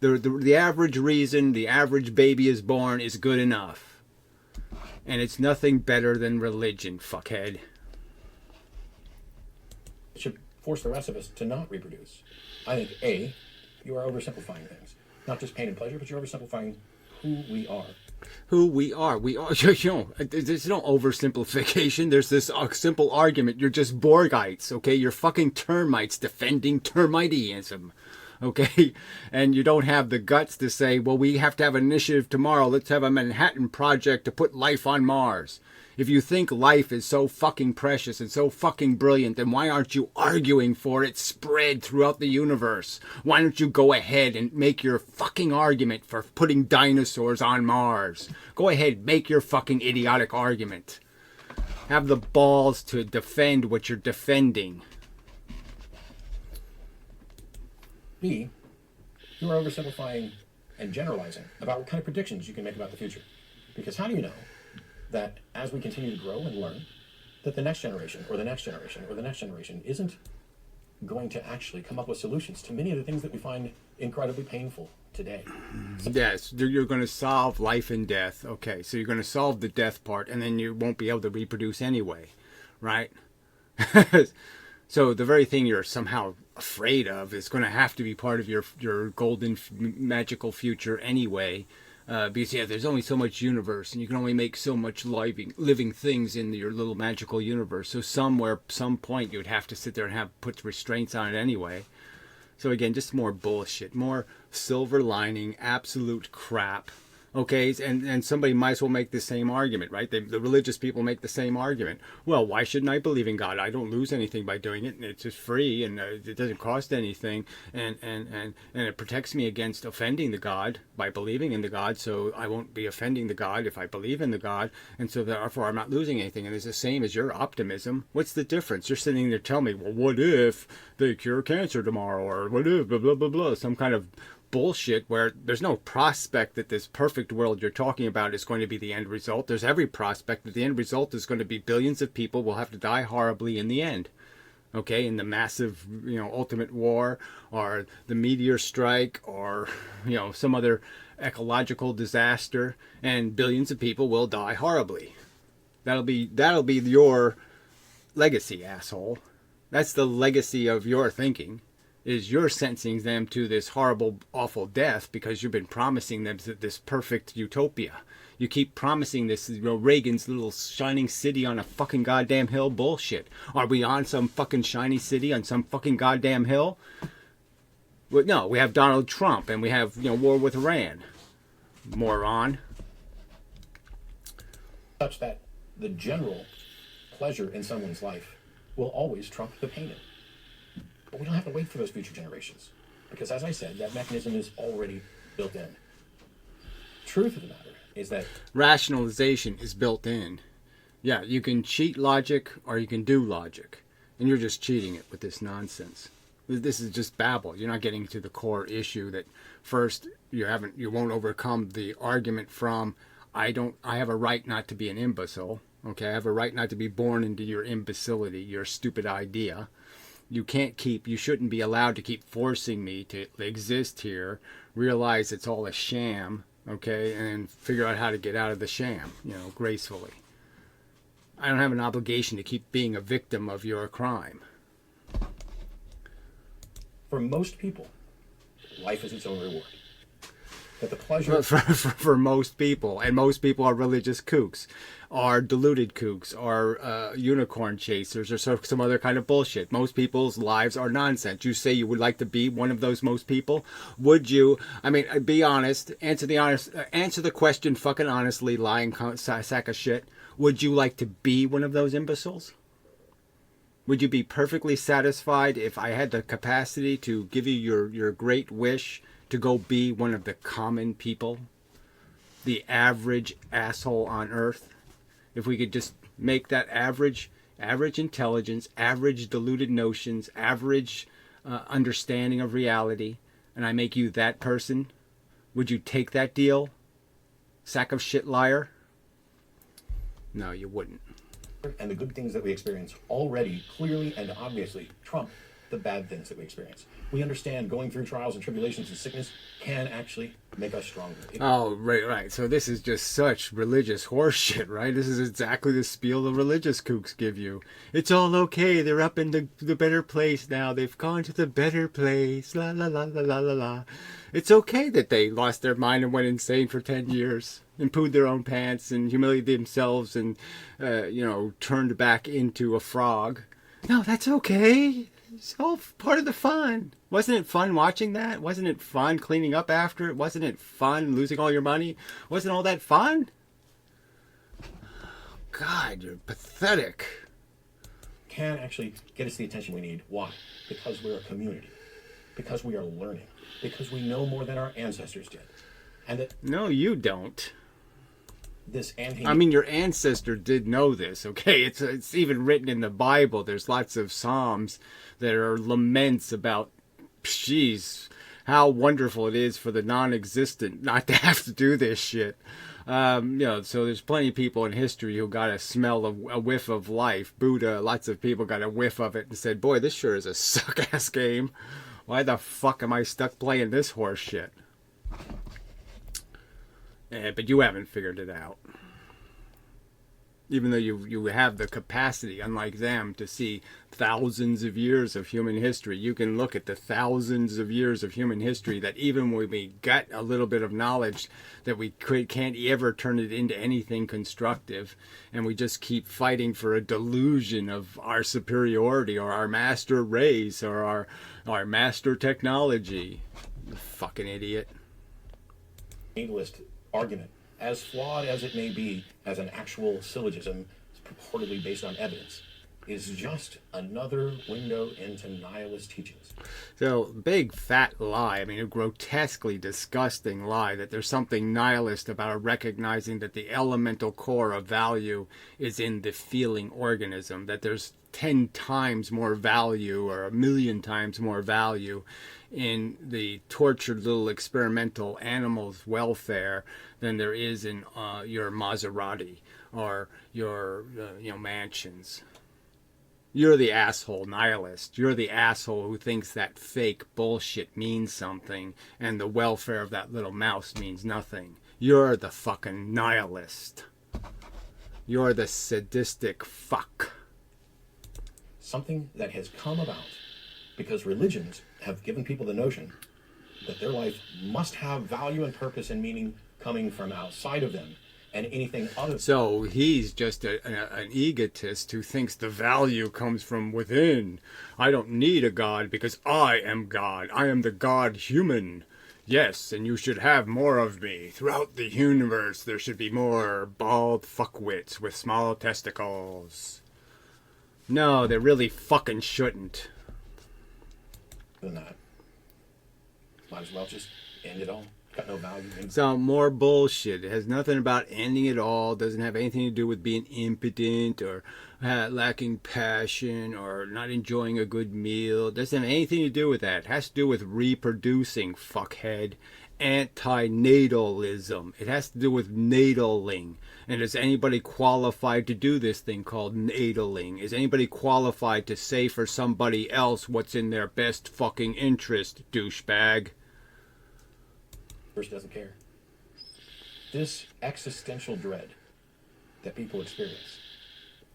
The average reason the average baby is born is good enough. And it's nothing better than religion, fuckhead. It should force the rest of us to not reproduce. I think, A, you are oversimplifying things. Not just pain and pleasure, but you're oversimplifying who we are. Who we are. We are, there's no oversimplification. There's this simple argument. You're just Borgites, okay? You're fucking termites defending termiteism. Okay, and you don't have the guts to say, well, we have to have an initiative tomorrow. Let's have a Manhattan Project to put life on Mars. If you think life is so fucking precious and so fucking brilliant, then why aren't you arguing for its spread throughout the universe? Why don't you go ahead and make your fucking argument for putting dinosaurs on Mars? Go ahead, make your fucking idiotic argument. Have the balls to defend what you're defending. B, you are oversimplifying and generalizing about what kind of predictions you can make about the future. Because how do you know that as we continue to grow and learn, that the next generation or the next generation or the next generation isn't going to actually come up with solutions to many of the things that we find incredibly painful today? Yes, you're going to solve life and death. Okay, so you're going to solve the death part, and then you won't be able to reproduce anyway, right? So the very thing you're somehow afraid of is going to have to be part of your golden magical future anyway, because there's only so much universe, and you can only make so much living things in your little magical universe. So some point, you would have to sit there and put restraints on it anyway. So again, just more bullshit, more silver lining, absolute crap. Okay, and somebody might as well make the same argument, right? The religious people make the same argument. Well, why shouldn't I believe in God? I don't lose anything by doing it, and it's just free, and it doesn't cost anything, and it protects me against offending the God by believing in the God, so I won't be offending the God if I believe in the God, and so therefore I'm not losing anything. And it's the same as your optimism. What's the difference? You're sitting there telling me, well, what if they cure cancer tomorrow, or what if blah, blah, blah, blah, some kind of bullshit where there's no prospect that this perfect world you're talking about is going to be the end result. There's every prospect that the end result is going to be billions of people will have to die horribly in the end. Okay, in the massive, ultimate war, or the meteor strike, or, some other ecological disaster, and billions of people will die horribly. That'll be your legacy, asshole. That's the legacy of your thinking. Is you're sentencing them to this horrible, awful death because you've been promising them this perfect utopia. You keep promising this, Reagan's little shining city on a fucking goddamn hill bullshit. Are we on some fucking shiny city on some fucking goddamn hill? Well, no, we have Donald Trump and we have, war with Iran. Moron. Such that the general pleasure in someone's life will always trump the pain in it. But we don't have to wait for those future generations. Because as I said, that mechanism is already built in. Truth of the matter is that rationalization is built in. Yeah, you can cheat logic or you can do logic. And you're just cheating it with this nonsense. This is just babble. You're not getting to the core issue that first you won't overcome the argument from I have a right not to be an imbecile. Okay, I have a right not to be born into your imbecility, your stupid idea. You shouldn't be allowed to keep forcing me to exist here, realize it's all a sham, okay, and figure out how to get out of the sham, gracefully. I don't have an obligation to keep being a victim of your crime. For most people, life is its own reward. that the pleasure for most people, and most people are religious kooks, are deluded kooks, are unicorn chasers, or some other kind of bullshit. Most people's lives are nonsense. You say you would like to be one of those most people. Would you? I mean, be honest. Answer the question fucking honestly, lying sack of shit. Would you like to be one of those imbeciles? Would you be perfectly satisfied if I had the capacity to give you your great wish to go be one of the common people? The average asshole on earth? If we could just make that average intelligence, average deluded notions, average understanding of reality, and I make you that person, would you take that deal? Sack of shit liar? No, you wouldn't. and the good things that we experience already clearly and obviously trump the bad things that we experience. We understand going through trials and tribulations and sickness can actually make us stronger. Oh, right. So this is just such religious horseshit, right? This is exactly the spiel the religious kooks give you. It's all okay. They're up in the better place now. They've gone to the better place. La la la la la la la. It's okay that they lost their mind and went insane for 10 years and pooed their own pants and humiliated themselves and, turned back into a frog. No, that's okay. It's all part of the fun. Wasn't it fun watching that? Wasn't it fun cleaning up after it? Wasn't it fun losing all your money? Wasn't all that fun? God, you're pathetic. Can actually get us the attention we need. Why? Because we're a community. Because we are learning. Because we know more than our ancestors did. And that No, you don't. this I mean, your ancestor did know this, okay? It's even written in the Bible. There's lots of psalms that are laments about, geez, how wonderful it is for the non-existent not to have to do this shit. So there's plenty of people in history who got a smell of a whiff of life. Buddha, lots of people got a whiff of it and said, boy, this sure is a suck-ass game. Why the fuck am I stuck playing this horse shit? But you haven't figured it out. Even though you have the capacity, unlike them, to see thousands of years of human history. You can look at the thousands of years of human history that even when we get a little bit of knowledge that we can't ever turn it into anything constructive. And we just keep fighting for a delusion of our superiority or our master race or our master technology. You fucking idiot. natalist argument, as flawed as it may be as an actual syllogism purportedly based on evidence, is just another window into nihilist teachings. So, big fat lie, I mean a grotesquely disgusting lie that there's something nihilist about recognizing that the elemental core of value is in the feeling organism, that there's 10 times more value or 1,000,000 times more value in the tortured little experimental animal's welfare than there is in your Maserati or your mansions. You're the asshole nihilist. You're the asshole who thinks that fake bullshit means something and the welfare of that little mouse means nothing. You're the fucking nihilist. You're the sadistic fuck. Something that has come about because religions have given people the notion that their life must have value and purpose and meaning coming from outside of them, and anything other. So he's just an egotist who thinks the value comes from within. I don't need a god because I am God. I am the God human. Yes, and you should have more of me. Throughout the universe, there should be more bald fuckwits with small testicles. No, they really fucking shouldn't. Than that, might as well just end it all. Got no value. So more bullshit. It has nothing about ending it all. Doesn't have anything to do with being impotent or lacking passion or not enjoying a good meal. It doesn't have anything to do with that. It has to do with reproducing, fuckhead. Antinatalism. It has to do with nataling. And is anybody qualified to do this thing called nataling? Is anybody qualified to say for somebody else what's in their best fucking interest, douchebag? Person doesn't care. This existential dread that people experience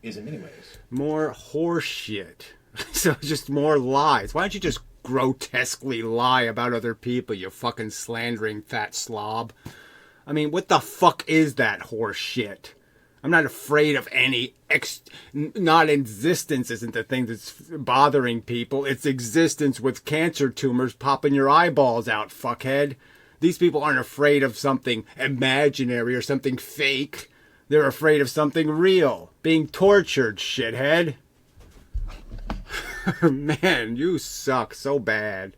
is in many ways more horse shit. So just more lies. Why don't you just grotesquely lie about other people, you fucking slandering fat slob. I mean, what the fuck is that horse shit? I'm not afraid of any non-existence isn't the thing that's bothering people. It's existence with cancer tumors popping your eyeballs out, fuckhead. These people aren't afraid of something imaginary or something fake. They're afraid of something real. Being tortured, shithead. Man, you suck so bad.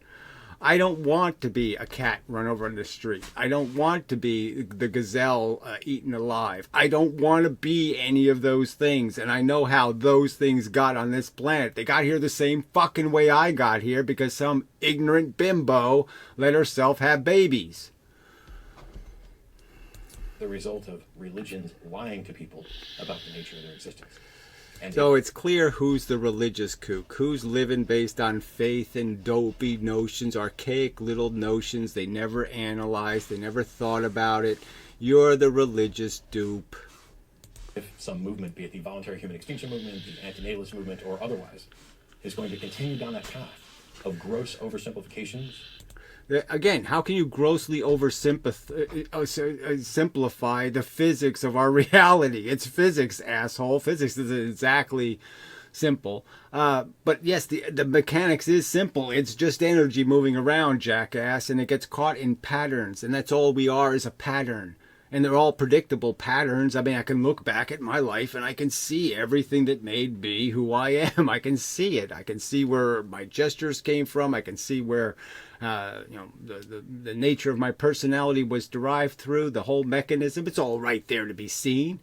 I don't want to be a cat run over in the street. I don't want to be the gazelle eaten alive. I don't want to be any of those things. And I know how those things got on this planet. They got here the same fucking way I got here because some ignorant bimbo let herself have babies. The result of religions lying to people about the nature of their existence. And so it's clear who's the religious kook, who's living based on faith and dopey notions, archaic little notions they never analyzed, they never thought about it. You're the religious dupe. If some movement, be it the voluntary human extinction movement, the antinatalist movement, or otherwise, is going to continue down that path of gross oversimplifications. Again, how can you grossly simplify the physics of our reality? It's physics, asshole. Physics isn't exactly simple. But yes, the mechanics is simple. It's just energy moving around, jackass, and it gets caught in patterns. And that's all we are, is a pattern. And they're all predictable patterns. I mean, I can look back at my life and I can see everything that made me who I am. I can see it. I can see where my gestures came from. I can see where the nature of my personality was derived through, the whole mechanism. It's all right there to be seen.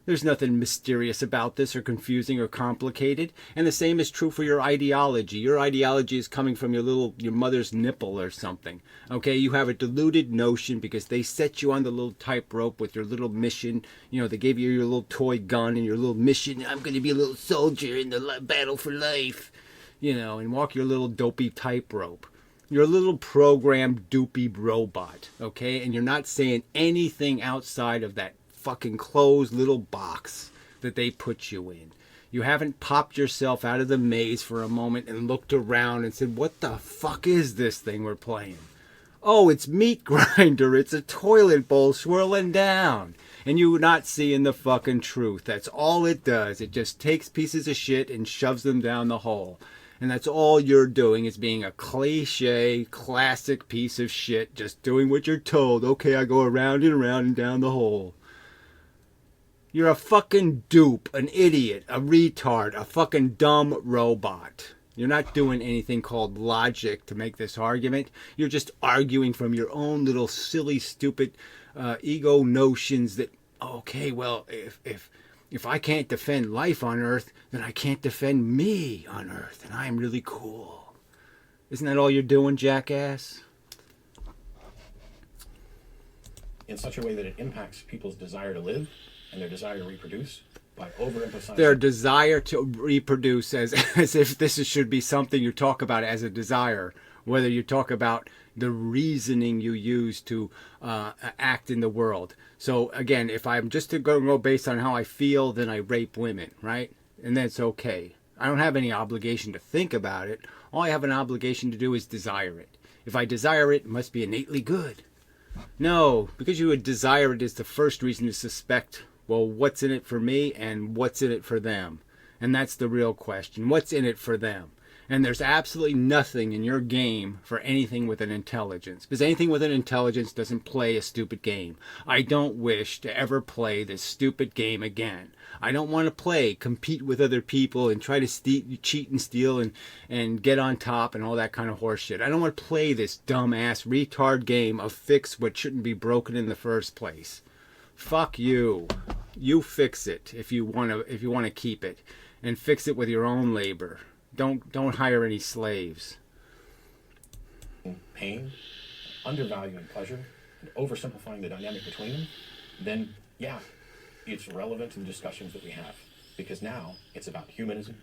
There's nothing mysterious about this or confusing or complicated. And the same is true for your ideology. Your ideology is coming from your mother's nipple or something. Okay, you have a deluded notion because they set you on the little tightrope with your little mission. You know, they gave you your little toy gun and your little mission. I'm going to be a little soldier in the battle for life. You know, and walk your little dopey tightrope. You're a little programmed doopy robot, okay? And you're not saying anything outside of that fucking closed little box that they put you in. You haven't popped yourself out of the maze for a moment and looked around and said, what the fuck is this thing we're playing? Oh, it's meat grinder. It's a toilet bowl swirling down. And you're not seeing the fucking truth. That's all it does. It just takes pieces of shit and shoves them down the hole. And that's all you're doing, is being a cliche, classic piece of shit, just doing what you're told. Okay, I go around and down the hole. You're a fucking dupe, an idiot, a retard, a fucking dumb robot. You're not doing anything called logic to make this argument. You're just arguing from your own little silly, stupid ego notions that, okay, well, if I can't defend life on Earth, then I can't defend me on Earth, and I'm really cool. Isn't that all you're doing, jackass? In such a way that it impacts people's desire to live and their desire to reproduce by overemphasizing their desire to reproduce, as if this should be something you talk about as a desire, whether you talk about the reasoning you use to act in the world. So again, if I'm just to go based on how I feel, then I rape women, right? And that's okay. I don't have any obligation to think about it. All I have an obligation to do is desire it. If I desire it, it must be innately good. No, because you would desire it is the first reason to suspect, well, what's in it for me and what's in it for them? And that's the real question. What's in it for them? And there's absolutely nothing in your game for anything with an intelligence. Because anything with an intelligence doesn't play a stupid game. I don't wish to ever play this stupid game again. I don't want to compete with other people and try to cheat and steal and get on top and all that kind of horseshit. I don't want to play this dumbass retard game of fix what shouldn't be broken in the first place. Fuck you. You fix it if you want to keep it, and fix it with your own labor. Don't hire any slaves. Pain, undervaluing pleasure, and oversimplifying the dynamic between them, then yeah, it's relevant to the discussions that we have. Because now it's about humanism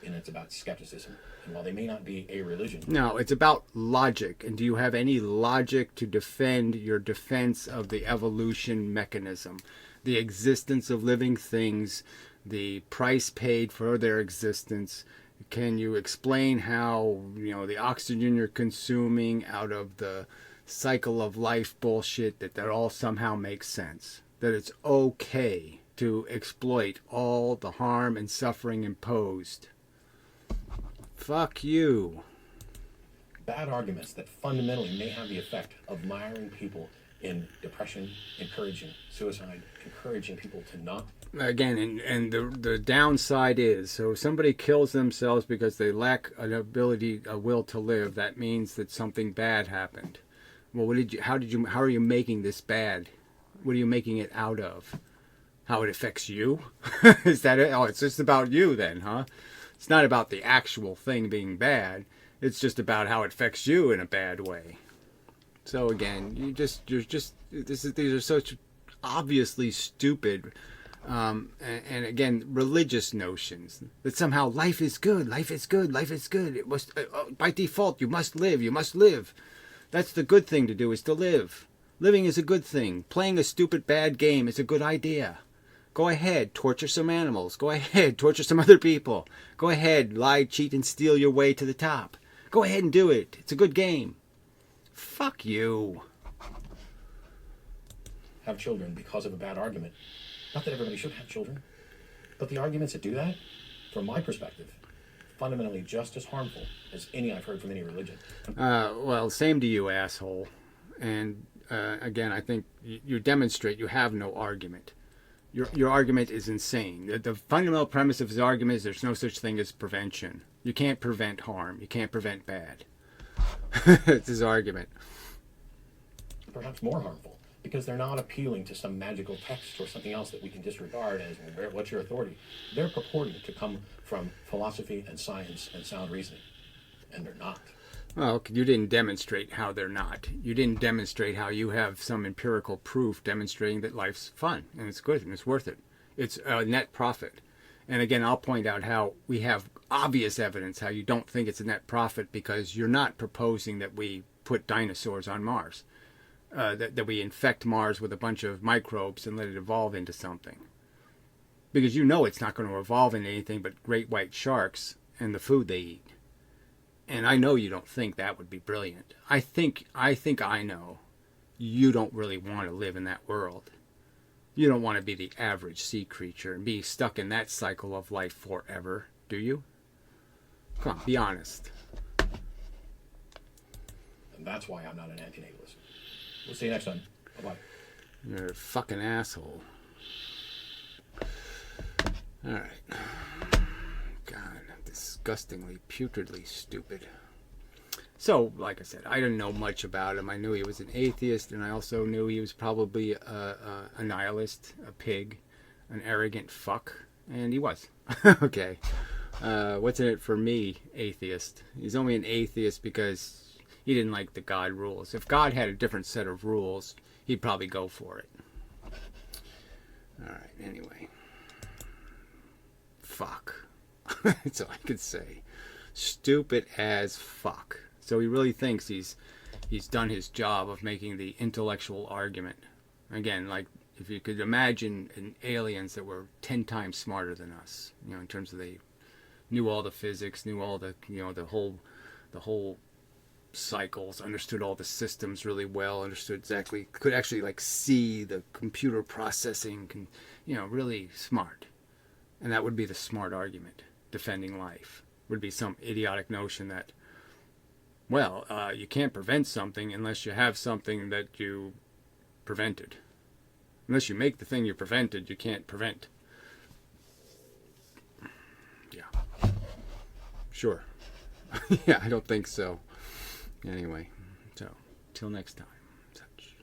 and it's about skepticism. And while they may not be a religion. No, it's about logic. And do you have any logic to defend your defense of the evolution mechanism? The existence of living things, the price paid for their existence, Can you explain how, the oxygen you're consuming out of the cycle of life bullshit, that all somehow makes sense? That it's okay to exploit all the harm and suffering imposed? Fuck you. Bad arguments that fundamentally may have the effect of miring people in depression, encouraging suicide, encouraging people to not. Again, and the downside is, so if somebody kills themselves because they lack a will to live, that means that something bad happened. Well, how are you making this bad? What are you making it out of? How it affects you? Is that it? Oh, it's just about you then, huh? It's not about the actual thing being bad. It's just about how it affects you in a bad way. So again, these are such obviously stupid, and again, religious notions that somehow life is good, life is good, life is good. It must, by default, you must live, you must live. That's the good thing to do, is to live. Living is a good thing. Playing a stupid bad game is a good idea. Go ahead, torture some animals. Go ahead, torture some other people. Go ahead, lie, cheat, and steal your way to the top. Go ahead and do it. It's a good game. Fuck you. Have children because of a bad argument. Not that everybody should have children, but the arguments that do that, from my perspective, fundamentally just as harmful as any I've heard from any religion. Well, same to you, asshole. And again, I think you demonstrate you have no argument. Your argument is insane. The fundamental premise of his argument is there's no such thing as prevention. You can't prevent harm. You can't prevent bad. It's his argument. Perhaps more harmful, because they're not appealing to some magical text or something else that we can disregard as, well, what's your authority? They're purporting to come from philosophy and science and sound reasoning, and they're not. Well, you didn't demonstrate how they're not. You didn't demonstrate how you have some empirical proof demonstrating that life's fun and it's good and it's worth it. It's a net profit. And again, I'll point out how we have obvious evidence how you don't think it's a net profit, because you're not proposing that we put dinosaurs on Mars, that we infect Mars with a bunch of microbes and let it evolve into something. Because you know it's not going to evolve into anything but great white sharks and the food they eat. And I know you don't think that would be brilliant. I think I know you don't really want to live in that world. You don't want to be the average sea creature and be stuck in that cycle of life forever, do you? Come on, be honest. And that's why I'm not an antinatalist. We'll see you next time. Bye-bye. You're a fucking asshole. Alright. God, disgustingly, putridly stupid. So, like I said, I didn't know much about him. I knew he was an atheist, and I also knew he was probably a nihilist, a pig, an arrogant fuck, and he was. Okay. What's in it for me, atheist? He's only an atheist because he didn't like the God rules. If God had a different set of rules, he'd probably go for it. Alright, anyway. Fuck. That's all I could say. Stupid as fuck. So he really thinks he's done his job of making the intellectual argument. Again, like, if you could imagine aliens that were 10 times smarter than us, in terms of they knew all the physics, knew all the, the whole cycles, understood all the systems really well, understood exactly, could actually like see the computer processing, really smart. And that would be the smart argument defending life. Would be some idiotic notion that, well, you can't prevent something unless you have something that you prevented. Unless you make the thing you prevented, you can't prevent. Yeah. Sure. Yeah, I don't think so. Anyway, so, till next time. Such.